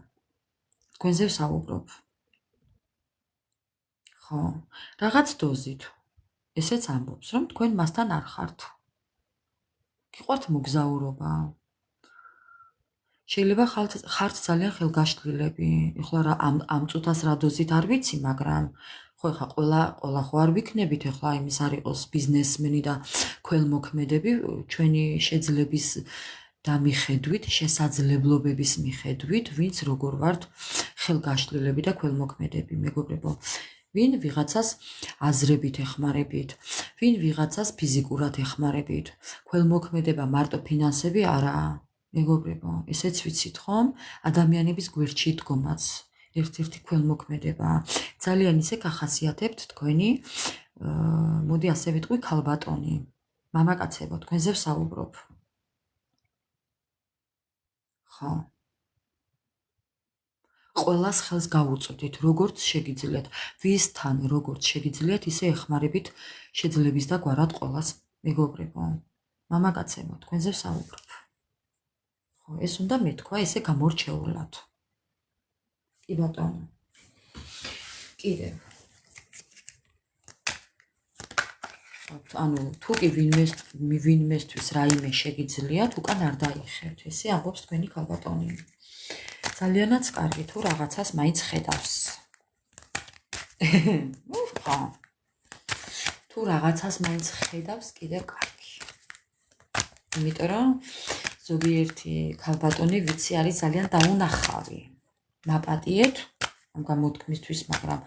თქვენზე ვსაუბრობ. ხო, რაღაც დოზით. ესეც ამბობს, რომ თქვენ მასთან არ ხართ. გიყვართ მოგზაურობა. შეიძლება ხართ ძალიან ხელგაშლილები. ეხლა რა ამ წუთას რა დოზით არ ვიცი, მაგრამ ხო ეხლა ყველა ხო არ ვიქნებით ეხლა იმის არ იყოს ბიზნესმენი და ქველმოქმედები ჩვენი შეძლების და მიხედვით, შესაძლებლობების მიხედვით, ვინც როგორ ვართ ხელგაშლილები და ქველმოქმედები, მეგობრებო. ვინ ვიღაცას აზრებით ეხმარებით, ვინ ვიღაცას ფიზიკურად ეხმარებით. ქველმოქმედება მარტო ფინანსები არაა. მეგობრებო, ესეც ვიცით ხომ? ადამიანების გვერდში დგომაც ერთ-ერთი ქველმოქმედება. ძალიან ისე გახასიათებთ თქვენი, მოდი ასე ვიტყვი, ქალბატონი. მამაკაცებო, თქვენზე ვსაუბრობ. ხო. ყველას ხელს გავუწვდით, როგორც შეგიძლიათ, ვისთან როგორც შეგიძლიათ, ისე ეხმარებით შეძლების და გვარად ყველას, მეგობრებო. მამაკაცებო, თქვენზე ვსაუბრობ. ხო, ეს უნდა მეთქვა ესე გამორჩეულად. კი ბატონო. კიდევ. ანუ თუ კი ვინმესთვის რაიმე შეგიძლიათ, უკან არ დაიხევთ. ესე ამბობს თქვენი ქალბატონი. ძალიანაც კარგი თუ რაღაცას მაინც ხედავს. ხო. თუ რაღაცას მაინც ხედავს, კიდევ კარგი. იმიტომ რომ ზოგიერთი ქალბატონი ვიცი არის ძალიან დაუნახავი. მაპატიეთ ამ გამოთქმისთვის, მაგრამ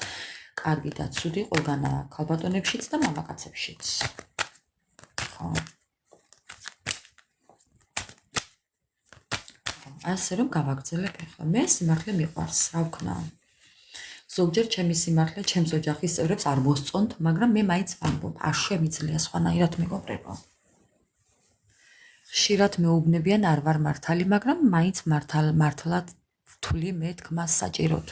კარგი და ცუდი ყველგანა ქალბატონებშიც და მამაკაცებშიც. ხო. ასე რომ გავაგრძელებ ახლა. მე სიმართლე მიყვარს, რა ვქნა. ზოგჯერ ჩემი სიმართლე ჩემს ოჯახის წევრებს არ მოსწონთ, მაგრამ მე მაინც ვამბობ, არ შემიძლია სხვანაირად მეგობრებო. ხშირად მეუბნებიან არ ვარ მართალი, მაგრამ მაინც მართლად ვთვლი მე თქმას საჭიროდ.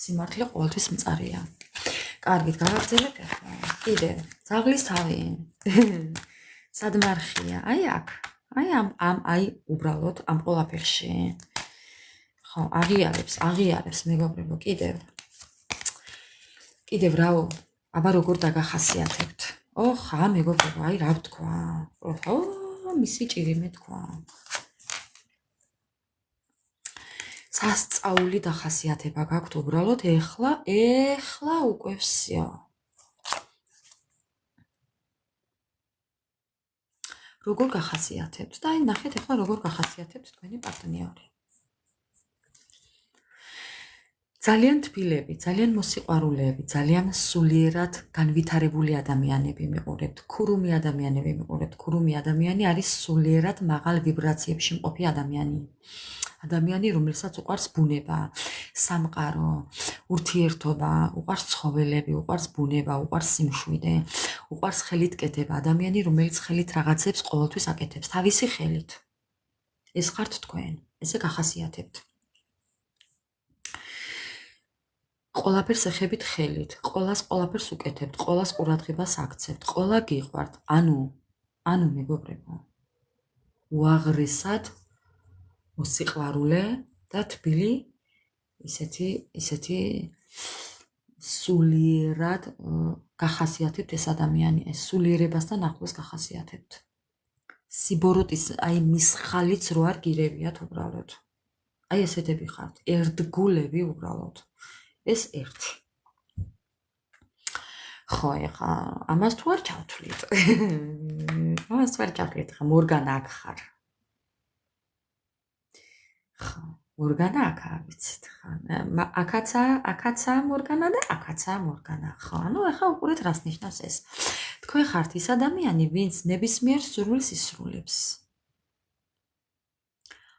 სიმართლე ყოველთვის მწარია. კარგით, გავაგრძელებ ახლა. კიდე, ძაღლის თავი. სად მარხია? აი აქ. აი უბრალოდ ამ ყველაფერში. ხო, აღიარებს მეგობრებო, კიდევ რაო, აბა როგორ დაგახასიათებთ? ხა მეგობრებო, აი რა ვთქვა? მისი ჭირი მე თქვა. სასწაული დახასიათება გაქვთ უბრალოდ ეხლა უკვე всё. როგორ გახასიათებთ? და აი ნახეთ ეხლა როგორ გახასიათებთ თქვენი პარტნიორი. ძალიან თბილები, ძალიან მოსიყვარულეები, ძალიან სულიერად განვითარებული ადამიანები მიყურებთ, ქურუმი ადამიანები მიყურებთ. ქურუმი ადამიანი არის სულიერად მაღალ ვიბრაციებში მყოფი ადამიანი. ადამიანი, რომელსაც უყვარს ბუნება, სამყარო, ურთიერთობა, უყვარს ცხოველები, უყვარს ბუნება, უყვარს სიმშვიდე, უყვარს ხელით კეთება. ადამიანი, რომელიც ხელით რაღაცებს ყოველთვის აკეთებს, თავისი ხელით. ეს ხართ თქვენ, ესე გახასიათებთ. ყველაფერს ეხებით ხელით, ყველაფერს უკეთებთ, ყველას ყურადღებას აქცევთ, ყველა გიყვართ. ანუ მეგობრებო, უაღრესად მოსიყვარულე და თბილი ისეთი სულიერად გახასიათებთ ეს ადამიანი, ეს სულიერებასთან ახლოს გახასიათებთ. სიბოროტის, აი მის ხალიც რო არ გირევიათ უბრალოდ. აი ესეთები ხართ, ერთგულები უბრალოდ. ეს ერთი. ხო, ეხა ამას თუ არ ჩავთვლით. ხა მორგანა აქ ხარ. ხო, მორგანა აქაა, ვიცით ხა. აქაცა მორგანა და აქაცა მორგანა. ხო, ანუ ეხა უყურეთ რას ნიშნავს ეს. თქვენ ხართ ის ადამიანი, ვინც ნებისმიერ სურვილს ისრულებს.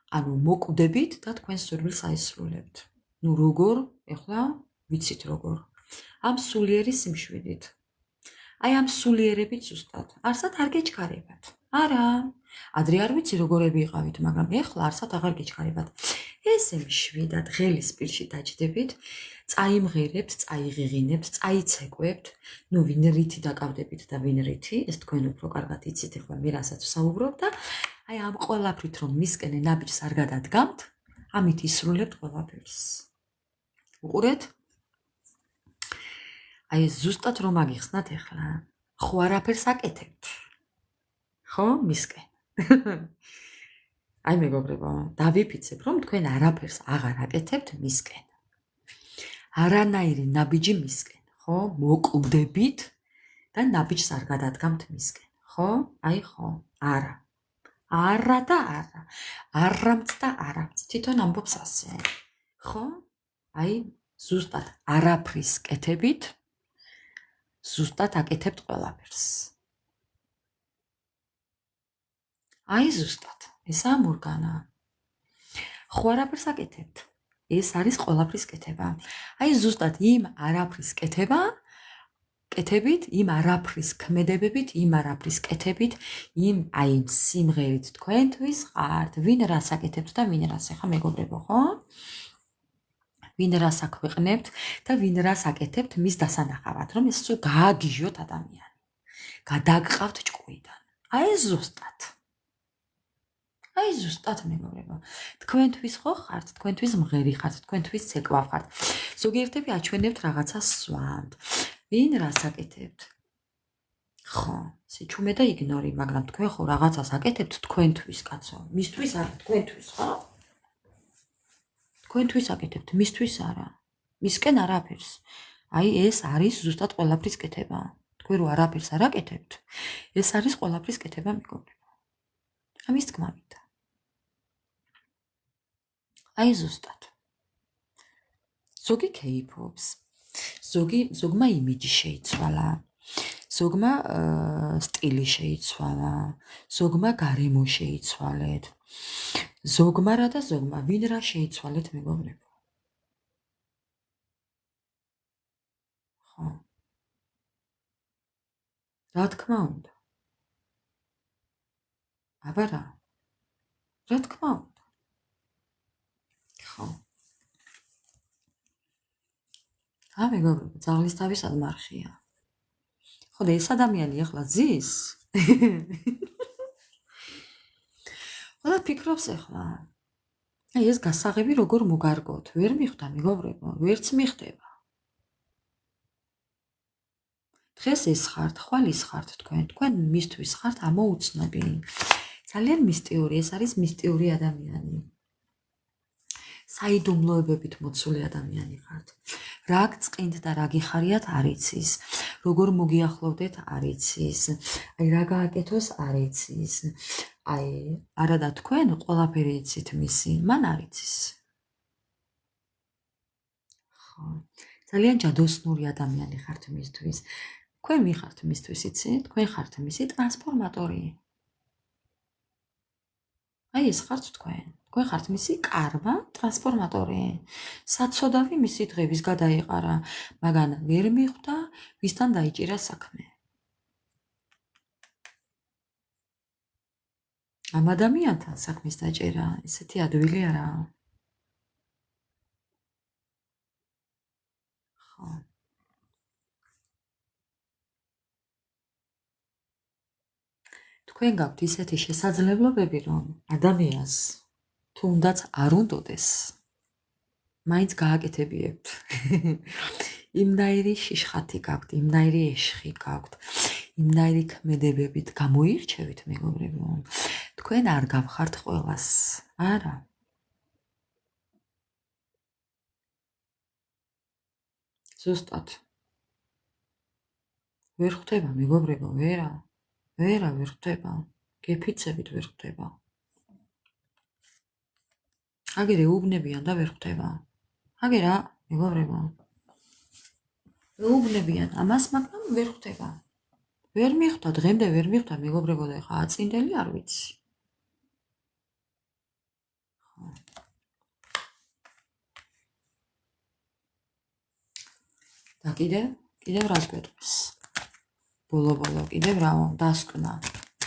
ანუ მოკვდებით და თქვენ სურვილს აისრულებთ. ნუ როგორ? ეხლა ვიცით როგორ. ამ სულიერი სიმშვიდით. აი ამ სულიერებით ზუსტად. არსად არ გეჩქარებათ. არა. ადრე არ ვიცი როგორები იყავით, მაგრამ ეხლა არსად აღარ გეჩქარებათ. ესე მშვიდად ღელის პირში დაჯდებით, წაიმღერებთ, წაიღიღინებთ, წაიცეკვებთ. ნუ ვინ რითი დაკავდებით და ვინ რითი, ეს თქვენ უფრო კარგად იცით ეხლა მე რასაც ვსაუბრობ და აი ამ ყველაფრით რომ მისკენ ნაბიჯს არ გადადგამთ, ამით ისრულებთ ყველაფერს. უყურეთ? აი ზუსტად რომ აგიხსნათ ეხლა, ხო არაფერს აკეთებთ. ხო, მისკენ. აი მეგობრებო, დავიფიცებ რომ თქვენ არაფერს აღარ აკეთებთ მისკენ. არანაირი ნაბიჯი მისკენ, ხო? მოკვდებით და ნაბიჯს არ გადადგამთ მისკენ. ხო? აი ხო, არა. არა და არა. არამც და არამც. თვითონ ამბობს ასე. ხო? აი ზუსტად არაფრის კეთებით, ზუსტად აკეთებთ ყველაფერს. აი ზუსტად, ესაა მორგანა. ხო არაფერს აკეთებთ. ეს არის ყველაფრის კეთება. აი ზუსტად იმ არაფრის კეთებით, იმ არაფრის ქმედებებით, იმ არაფრის კეთებით, იმ სიმღერით თქვენთვის ხართ, ვინ რას აკეთებთ და ვინ რას. ახლა მეგობრებო, ხო? ვინ რას აქვეყნებთ და ვინ რას აკეთებთ მის დასანახავად, რომ ეს სულ გააგიჟოთ ადამიანი. გადაგყავთ ჭკუიდან. აი ზუსტად. აი ზუსტად მეგობრებო. თქვენთვის ხო ხართ, თქვენთვის მღერი ხართ, თქვენთვის ცეკვა ხართ. ზოგიერთები აჩვენებთ რაღაცას სვამთ. ვინ რას აკეთებთ? ხო, სიჩუმე და იგნორი, მაგრამ თქვენ ხო რაღაცას აკეთებთ თქვენთვის, კაცო. მისთვის არა, თქვენთვის, ხო? თქვენთვის აკეთებთ, მისთვის არა. მისკენ არაფერს. აი ეს არის ზუსტად ყველაფრის კეთება. თქვენ რო არაფერს არ აკეთებთ, ეს არის ყველაფრის კეთება მეგობრებო. ამის თქმა მინდა. აი ზუსტად. ზოგი კეიფობს. ზოგმა იმიჯი შეიცვალა. ზოგმა სტილი შეიცვალა. ზოგმა გარემო შეიცვალეთ. ზოგმა რა და ზოგმა ვინ რა შეიცვალეთ მეგობრებო. ხო. რა თქმა უნდა. აბა რა თქმა უნდა. ხო. მეგობრებო, ძაღლის თავი სად მარხია. ხო და ეს ადამიანი ახლა ზის. ხო და ფიქრობს ახლა. აი ეს გასაღები როგორ მოგარგოთ? ვერ მიხვდა მეგობრებო, ვერც მიხდება. დღეს ეს ხართ, ხვალ ის ხართ თქვენ მისთვის ხართ ამოუცნობი. ძალიან მისტიური, ეს არის მისტიური ადამიანი. საიდუმლოებებით მოცული ადამიანი ხართ. რა გწყინთ და რა გიხარიათ არ იცის. როგორ მოგიახლოვდეთ არ იცის. აი რა გააკეთოს არ იცის. აი არა და თქვენ ყველაფერი იცით მისი, მან არ იცის. ხო. ძალიან ჯადოსნური ადამიანი ხართ მისთვის. თქვენ მიხართ მისთვის იცით? თქვენ ხართ მისი ტრანსფორმატორი. აი ეს ხართ თქვენ. თქვენ ხართ მისი კარმა ტრანსფორმატორი. საცოდავი მისი დღების გადაეყარა, მაგრამ ვერ მიხვდა ვისთან დაიჭირა საქმე. ამ ადამიანთან საქმის დაჭერა ესეთი ადვილი არაა. ხო. თქვენ გაქვთ ისეთი შესაძლებლობები, რომ ადამიანს თუნდაც არ უნდოდეს, მაინც გააკეთებიებთ. იმნაირი შიშხათი გაქვთ, იმნაირი ეშხი გაქვთ, იმნაირი ქმედებებით გამოირჩევით მეგობრებო. თქვენ არ გამხართ ყველას. არა. ზუსტად. ვერ ხვდება მეგობრებო, ვერა ვერ ხვდება. გეფიცებით ვერ ხვდება. აგერ ეუბნებიან და ვერ ხვდება. აგერა მეგობრებო. ეუბნებიან ამას, მაგრამ ვერ ხვდება. ვერ მიხვდა დღემდე ვერ მიხვდა მეგობრებო და ხა აწინდელი არ ვიცი. და კიდევ რას გვეტყვის? ბოლო კიდევ რა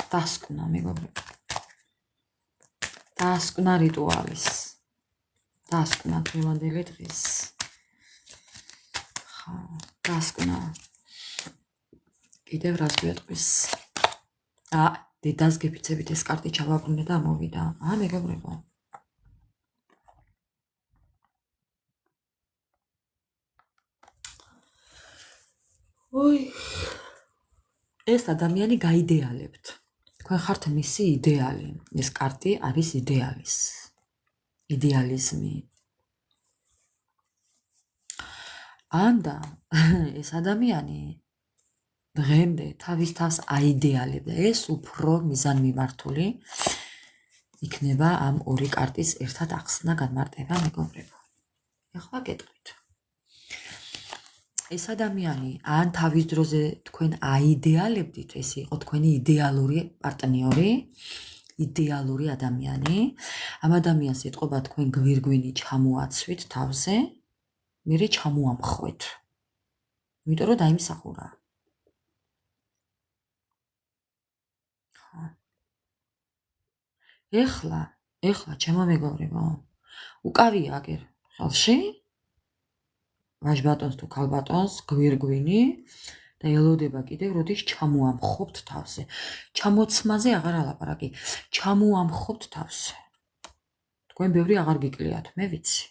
დასკვნა მეგობრებო. დასკვნა რიტუალის. დასკვნა დღევანდელი დღის. ხა, დასკვნა. კიდევ რას გვეტყვის? დედას გეფიცებით ეს კარტი ჩავაბრუნე და მოვიდა. მეგობრებო. ой ეს ადამიანი გაიდეალებთ. თქვენ ხართ მისი იდეალი. ეს კარტი არის იდეალიზმი. ანდა ეს ადამიანი დღემდე თავის თავს აიდეალებდა. ეს უფრო მიზანმიმართული იქნება ამ ორი კარტის ერთად ახსნა განმარტება მეგობრებო. ეხლა გეტყვით. ეს ადამიანი ან თავის დროზე თქვენ აიდეალებდით, ეს იყო თქვენი იდეალური პარტნიორი, იდეალური ადამიანი. ამ ადამიანს ეთყობა თქვენ გვირგვინი ჩამოაცვით თავზე, მერე ჩამოამხვეთ. იმიტომ რომ დაიმსახურა. ეხლა ჩემო მეგობრებო, უკავია აგერ ხელში ვაჟბატონს თუ ქალბატონს გვირგვინი და ელოდება კიდევ როდის ჩამოამხობთ თავზე. ჩამოცმაზე აღარ ალაპარაკი, ჩამოამხობთ თავზე. თქვენ ბევრი აღარ გიკლიათ, მე ვიცი.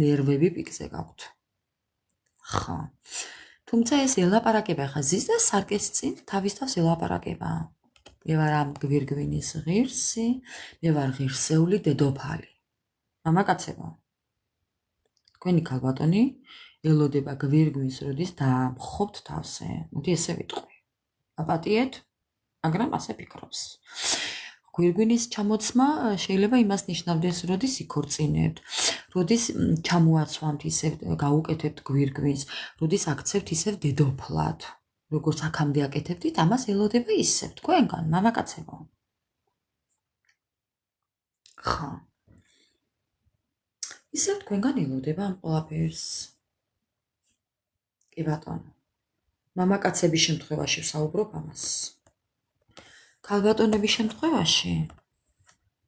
ნერვები პიკზე გაქვთ. ხა. თუმცა ეს ელაპარაკება ხა ზის და სარკეს წინ თავის თავს ელაპარაკება. მე ვარ ამ გვირგვინის ღირსი, მე ვარ ღირსეული დედოფალი. მამაკაცებო. თქვენი ქალბატონი ელოდება გვირგვინს, როდის დაამხობთ თავზე. მოდი ესე ვიტყვი. აპატიეთ, მაგრამ ასე ფიქრობს. გვირგვინის ჩამოცმა შეიძლება იმას ნიშნავდეს, როდის იქორწინებთ, როდის ჩამოაცვამთ ისევ გაუკეთებთ გვირგვინს, როდის აქცევთ ისევ დედოფლად. როგორც აქამდე აკეთებდით, ამას ელოდება ისევ თქვენგან, მამაკაცებო. ხო. ისევ თქვენგან ელოდება ამ ყველაფერს. კი ბატონო. მამაკაცების შემთხვევაში ვსაუბრობ ამას. ქალბატონების შემთხვევაში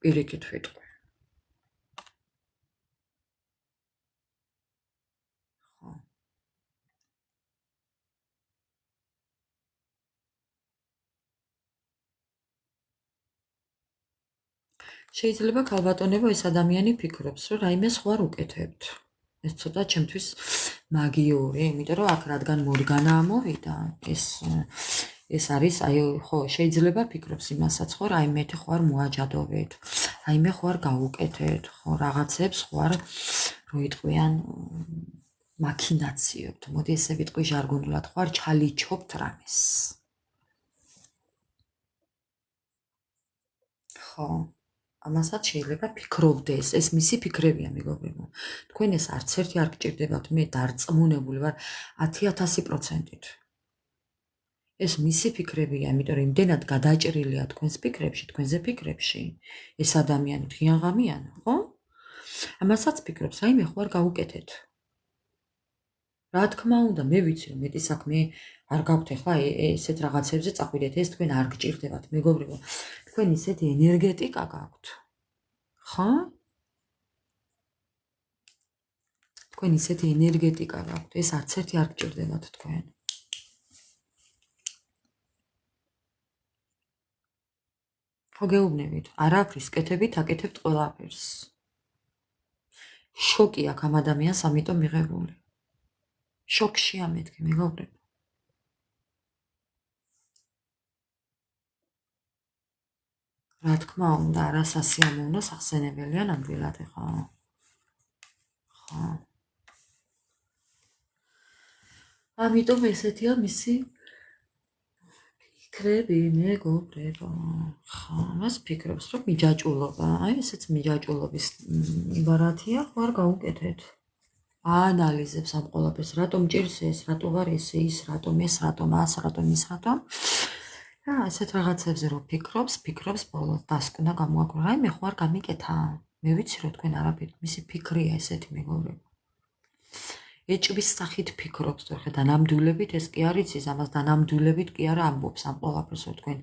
პირიქით ვიტყვი. ხო. შეიძლება ქალბატონებო ეს ადამიანი ფიქრობს, რომ რაიმე სხვა უკეთებთ. ეს ცოტა ჩემთვის მაგიური, იმიტომ რომ აქ რადგან მორგანა ამოვიდა, ეს არის, აი ხო, შეიძლება ფიქრობს იმასაც, ხო, რაიმე ხوار მოაჯადოვეთ, რაიმე ხوار გაუკეთეთ, ხო, რაღაცებს ხوار რო იტყვიან მაქინაციებთ. მოდი ესე ვიტყვი ჟარგონულად, ხوار ჩალიჩობთ რამეს. ხო. ამასაც შეიძლება ფიქრობდეს, ეს მისი ფიქრებია, მეგობრებო. თქვენ ეს არც ერთი არ გჭირდებათ, მე დარწმუნებული ვარ 10,000%-ით. ეს მისი ფიქრებია, იმიტომ რომ იმდენად გადაჭრილია თქვენს ფიქრებში, თქვენზე ფიქრებში, ეს ადამიანი დღიან-ღამიან, ხო? ამასაც ფიქრობს, რაიმე ხوار გაუკეთეთ. რა თქმა უნდა, მე ვიცი, რომ მეტი საქმე არ გაქვთ ახლა ესეთ რაღაცებზე წაყვიდეთ, ეს თქვენ არ გჭირდებათ, მეგობრებო. თქვენ ისეთი ენერგეტიკა გაქვთ. ხო? თქვენ ისეთი ენერგეტიკა გაქვთ, ეს არც ერთი არ გჭირდებათ თქვენ. ხო გეუბნებით, არაფრის კეთებით აკეთებთ ყველაფერს. შოკი აქვს ამ ადამიანს, ამიტომ მიღებული. შოკშია მეთქი, მეგობრებო. რა თქმა უნდა, არა სასიამოვნო სახსენებელია ნამდვილად, ხო? ხო. ამიტომ ესეთია მისი ფიქრები, მეგობრებო. ხო, მას ფიქრობს, რომ მიჯაჭულობა, აი ესეც მიჯაჭულობის ბარათია, ხوار გაუკეთეთ. აანალიზებს ამ ყველაფერს, რატომ ჭირს ეს, რატო ვარ ესე ის, რატომ ეს, რატომ ას, რატომ ის, რატომ? რა, ესეთ რაღაცებზე რო ფიქრობს, ბოლოს დასკვნა გამოაქვეყნა, რაიმე ხوار გამიკეთა. მე ვიცი, რომ თქვენ არაფერი, მისი ფიქრია ესეთი, მეგობრებო. ეჭვის სახით ფიქრობს, თორე დანამდვილებით ეს კი არ იცის, ამას დანამდვილებით კი არა ამბობს ამ ყველაფერს, რომ თქვენ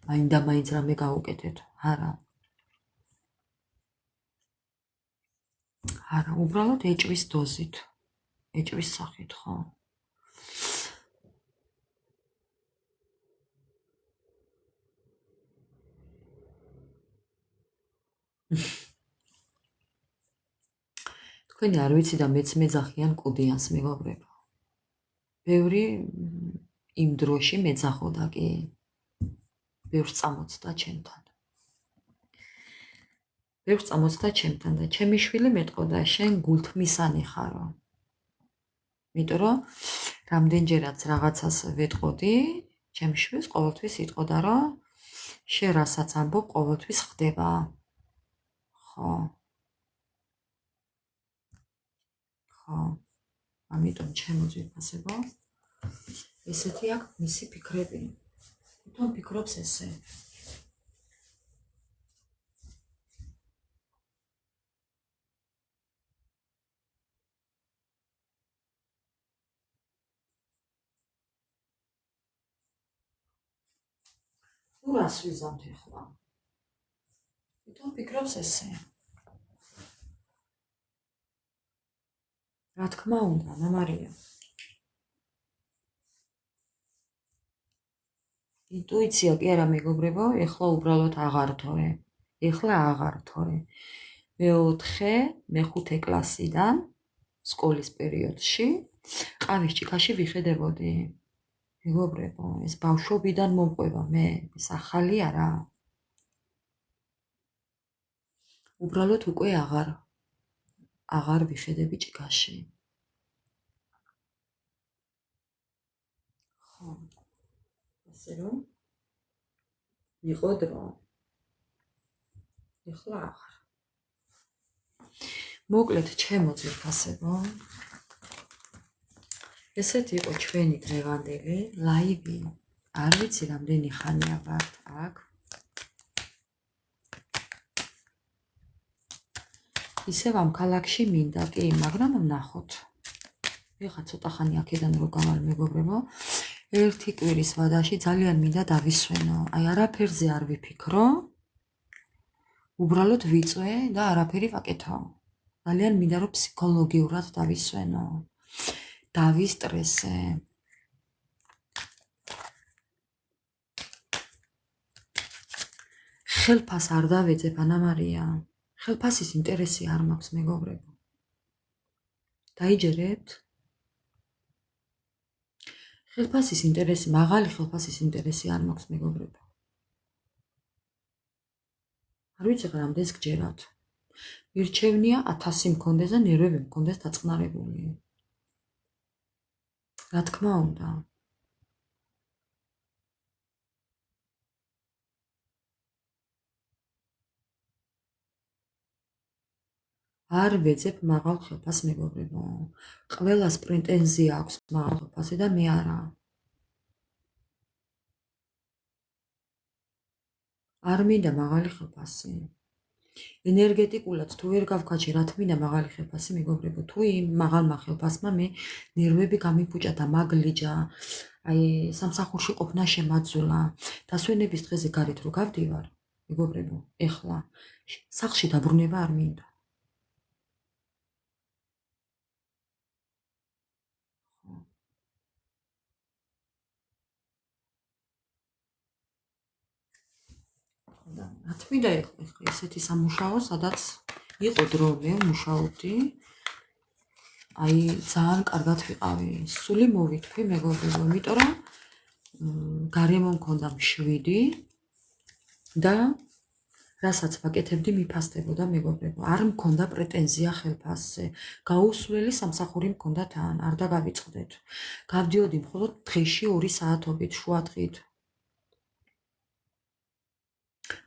მაინდა-მაინც რამე გაუკეთეთ. არა. არა, უბრალოდ ეჭვის დოზით. ეჭვის სახით, ხო? თქვენი არ ვიცი და მეც მეძახიან კუდიანს, მეგობრებო. ბევრი იმ დროში მეძახოდა კი. ბევრს წამოწდა ჩემთან. ბევრს წამოწდა ჩემთან და ჩემი შვილი მეტყოდა, შენ გულთმისანი ხარო. იმიტომ რომ რამდენჯერაც რაღაცას ვეტყოდი, ჩემ შვილს ყოველთვის იტყოდა, რომ შენ რასაც ამბობ, ყოველთვის ხდება. ხო. ხო. ამიტომ ჩემო ძვირფასებო, ესეთი აქვს მისი ფიქრები. თვითონ ფიქრობს ესე. ურას ვიზამთ ახლა. თვითონ ფიქრობს ესე. რა თქმა უნდა, მამარია. ინტუიცია კი არა, მეგობრებო, ეხლა უბრალოდ აღარ თორე. ეხლა აღარ თორე. მე-5 კლასიდან სკოლის პერიოდში ყავის ჭიქაში ვიხედებოდი. მეგობრებო, ეს ბავშვობიდან მომყვება მე, ეს ახალი არა. უბრალოდ უკვე აღარ ვიხედები ჭიქაში. ასე რომ იყო დრო. ეხლა აღარ. მოკლედ ჩემო ძვირფასებო, ესეთი იყო ჩვენი დღევანდელი ლაივი. არ ვიცი რამდენი ხანია ვართ აქ. ისევ ამ ქალაქში მინდა კი, მაგრამ ვნახოთ. ეხლა ცოტა ხანი აქედან რო გავალ მეგობრებო, ერთი კვირის ვადაში ძალიან მინდა დავისვენო. აი არაფერზე არ ვიფიქრო. უბრალოდ ვიწვე და არაფერი ვაკეთო. ძალიან მინდა რომ ფსიქოლოგიურად დავისვენო. დავისტრესე. ხელფას არ დავეძებ ანა მარია. ხელფასის ინტერესი არ მაქვს მეგობრებო. დაიჯერებთ? ხელფასის ინტერესი, მაღალი ხელფასის ინტერესი არ მაქვს მეგობრებო. არ ვიცი რა რამდენს გჯერავთ. მირჩევნია 1000 მქონდეს და ნერვები მქონდეს დაწყნარებული. რა თქმა უნდა. არ ვეძებ მაღალ ხელფას მეგობრებო. ყველას პრეტენზია აქვს მაღალ ხელფასზე და მე არა. არ მინდა მაღალი ხელფასი. ენერგეტიკულად თუ ვერ გავქაჩი რა თმინდა მაღალი ხელფასი მეგობრებო, თუ იმ მაღალმა ხელფასმა მე ნერვები გამიფუჭა და მაგლიჯა, აი სამსახურში ყოფნა შემაძვლა, დასვენების დღეზე გარეთ რო გავდივარ, მეგობრებო, ეხლა სახლში დაბრუნება არ მინდა. რა თქმა უნდა ესეთი სამუშაო, სადაც იყო დრო მე მუშაობდი. აი ძალიან კარგად ვიყავი. სული მოვიტყვი მეგობრებო, იმიტომ რომ გარემო მქონდა მშვიდი და რასაც ვაკეთებდი მიფასდებოდა მეგობრებო. არ მქონდა პრეტენზია ხელფასზე. გაუსვლელი სამსახური მქონდა თან, არ დაგავიწყდეთ. გავდიოდი მხოლოდ დღეში 2 საათობით, შუადღით.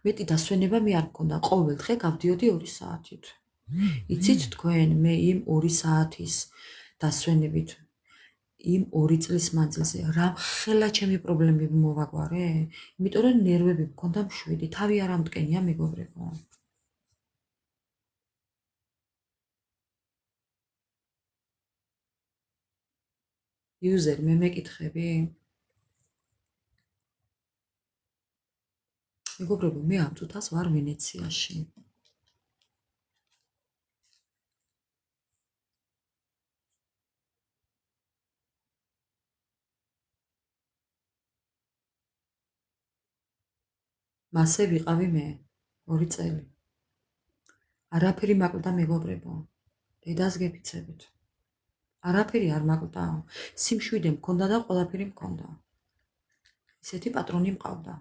მეტი დასვენება მე არ მქონდა, ყოველ დღე გავდიოდი 2 საათით. იცით თქვენ, მე იმ 2 საათის დასვენებით, იმ 2 წლის მანძილზე რა ხელა ჩემი პრობლემები მოვაგვარე? იმიტომ რომ ნერვები მქონდა მშვიდი, თავი არ ამტკენია მეგობრებო. იუზერ, მე მეკითხები? მეგობრებო, მე ამ წუთას ვარ ვენეციაში. მასე ვიყავი მე 2 წელი. არაფერი მაკლდა მეგობრებო. დედას გეფიცებით. არაფერი არ მაკლდა. სიმშვიდე მქონდა და ყველაფერი მქონდა. ისეთი პატრონი მყავდა.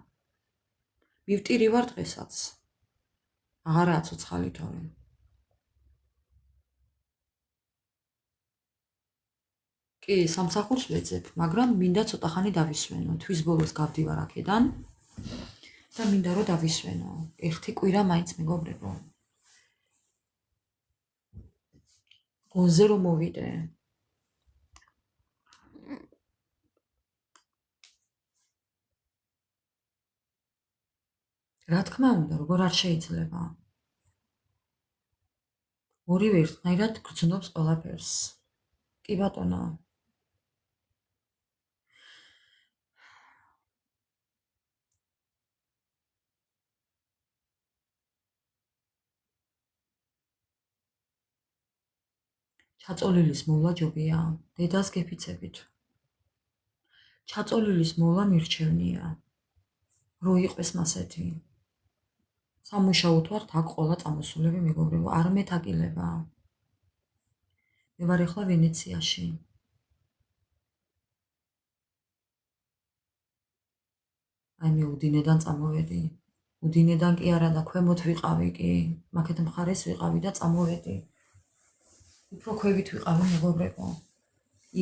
მივტირი ვარ დღესაც. აღარაა ცოცხალი თორე. კი, სამსახურს ვეძებ, მაგრამ მინდა ცოტა ხანი დავისვენო. თვის ბოლოს გავდივარ აქედან და მინდა რომ დავისვენო. ერთი კვირა მაინც მეგობრებო. გონზე რომ მოვიდე. რა თქმა უნდა, როგორ არ შეიძლება. ორივე ერთნაირად გრძნობს ყველაფერს. კი ბატონო. ჩაწოლილის მოვლა ჯობია, დედას გეფიცებით. ჩაწოლილის მოვლა მირჩევნია. რო იყვეს მასეთი. სამუშაოდ ვართ აქ ყველა წამოსულები მეგობრებო, არ მეთაკილება. მე ვარ ახლა ვენეციაში. აი მე უდინედან წამოვედი. უდინედან კი არა და ქვემოთ ვიყავი კი, მაქეთ მხარეს ვიყავი და წამოვედი. უფრო ქვევით ვიყავი მეგობრებო.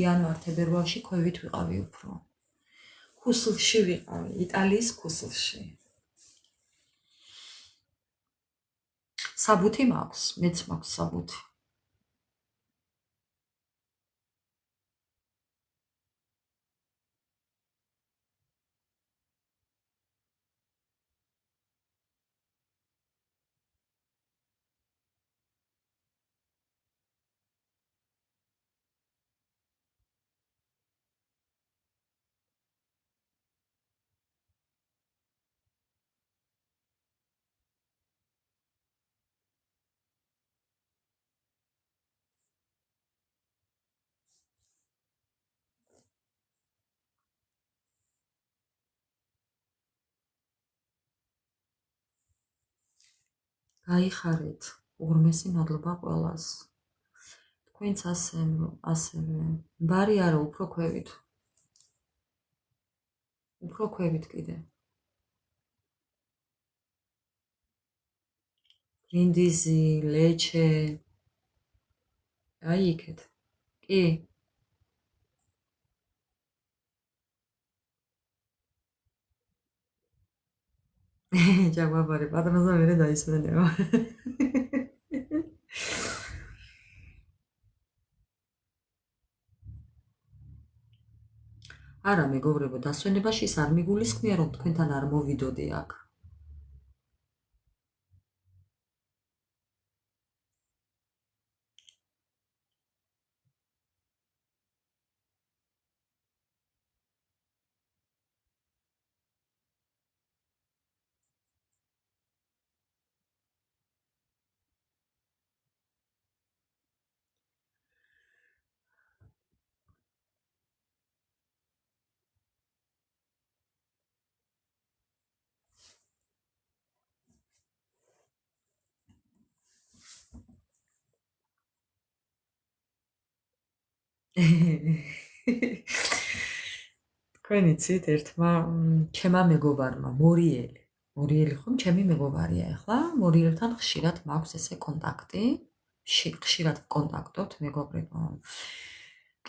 იანვარ-თებერვალში ქვევით ვიყავი უფრო. ქუსლში ვიყავი, იტალიის ქუსლში. საბუთი მაქვს, მეც მაქვს საბუთი. გაიხარეთ, უღრმესი მადლობა ყველას. თქვენც ასევე. ბარი არა, უფრო ქვევით. უფრო ქვევით კიდე. ბრინდიზი, ლეჩე. აი იქეთ. კი. ჯაგვაბარი, პატრონზა მერე დაისვენება. არა, მეგობრებო, დასვენებაში ის არ მიგულისხმია, რომ თქვენთან არ მოვიდოდი აქ. თქვენ იცით ერთმა ჩემმა მეგობარმა მორიელი ხომ ჩემი მეგობარია ახლა მორიელთან ხშირად მაქვს ესე კონტაქტი ხშირად კონტაქტობთ მეგობრებო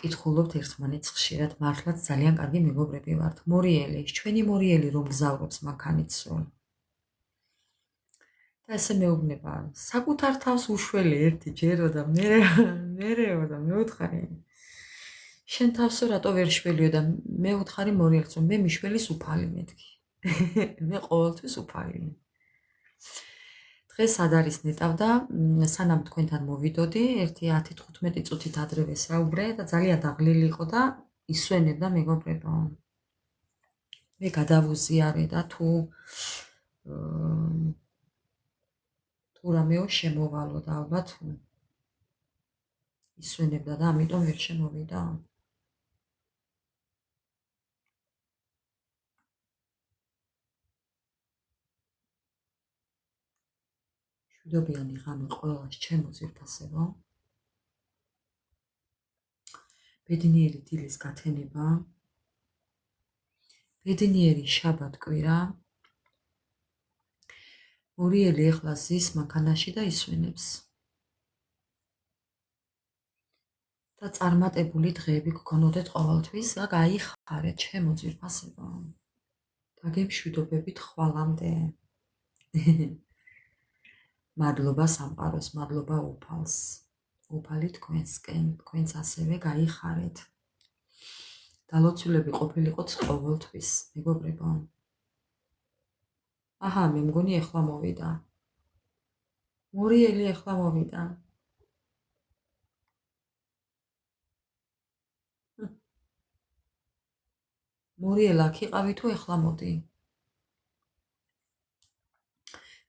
კითხულობთ ერთმანეთს ხშირად მართლაც ძალიან კარგი მეგობრები ვართ მორიელი ჩვენი მორიელი რომ გზავრობს მანქანით სულ და ესე მეუბნება საკუთარ თავს უშველი ერთი ჯერო და მერეო და მეუთხარი შენ თავსო რატო ვერ შველიო და მე უთხარი მორიელს რომ მე მიშველის უფალი მეთქი მე ყოველთვის უფალი დღეს სად არის ნეტავ და სანამ თქვენთან მოვიდოდი ერთი 10-15 წუთით ადრევე საუბრე და ძალიან დაღლილი იყო და ისვენებდა მეგობრებო მე გადავუზიარე და თუ რამეო შემოვალო და ალბათ ისვენებდა და ამიტომ ვერ შემოვიდა მშვიდობიანი ღამე ყველას ჩემო ძვირფასებო ბედნიერი დილის გათენება ბედნიერი შაბათ-კვირა მორიელი ეხლა ზის მანქანაში და ისვენებს და წარმატებული დღეები გქონოდეთ ყოველთვის და გაიხარეთ ჩემო ძვირფასებო დაგემშვიდობებით ხვალამდე მადლობა სამყაროს მადლობა უფალს უფალი თქვენსკენ თქვენც ასევე გაიხარეთ დალოცულები ყოფილიყოთ ყოველთვის მეგობრებო აჰა მე მგონი ეხლა მოვიდა მორიელი ეხლა მოვიდა მორიელ აქ იყავი თუ ეხლა მოდი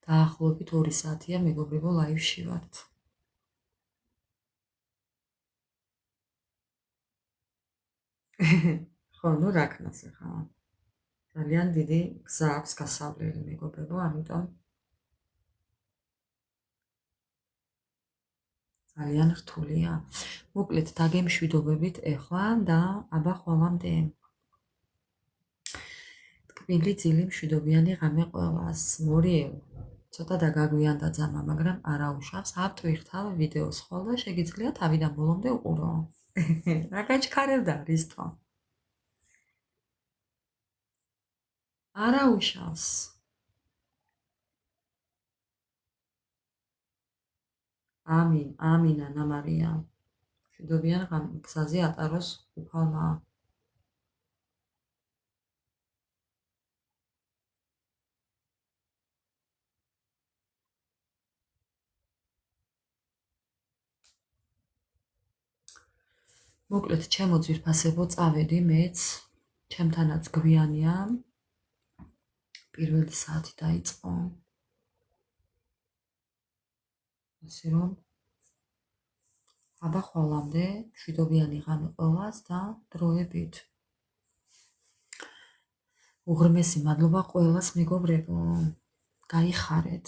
დაახლოებით 2 საათია მეგობრებო ლაივში ვართ ხო ნუ რა ქნას ახლა ძალიან დიდი გზა აქვს გასავლელი მეგობრებო ამიტომ ძალიან რთულია მოკლედ დაგემშვიდობებით ეხლა და აბა ხვალამდე ტკბილი ძილი მშვიდობიანი ღამე ყველას მორიელ ცოტა დაგაგვიანდა ძამა მაგრამ არა უშავს აპტვირთავ ვიდეოს ხოლ და შეგიძლია თავიდან ბოლომდე უყურო რა გაჩქარებდა რისტო არა უშავს. ამინ, ამინ ანა მარია. მშვიდობიან გზაზე ატაროს უფალმა. მოკლედ, ჩემო ძვირფასებო, წავედი მეც, ჩემთანაც გვიანია. პირველი საათი დაიწყო. ასე რომ აბა ხვალამდე მშვიდობიანი ღამე ყველას და დროებით. უღრმესი მადლობა ყველას მეგობრებო. გაიხარეთ.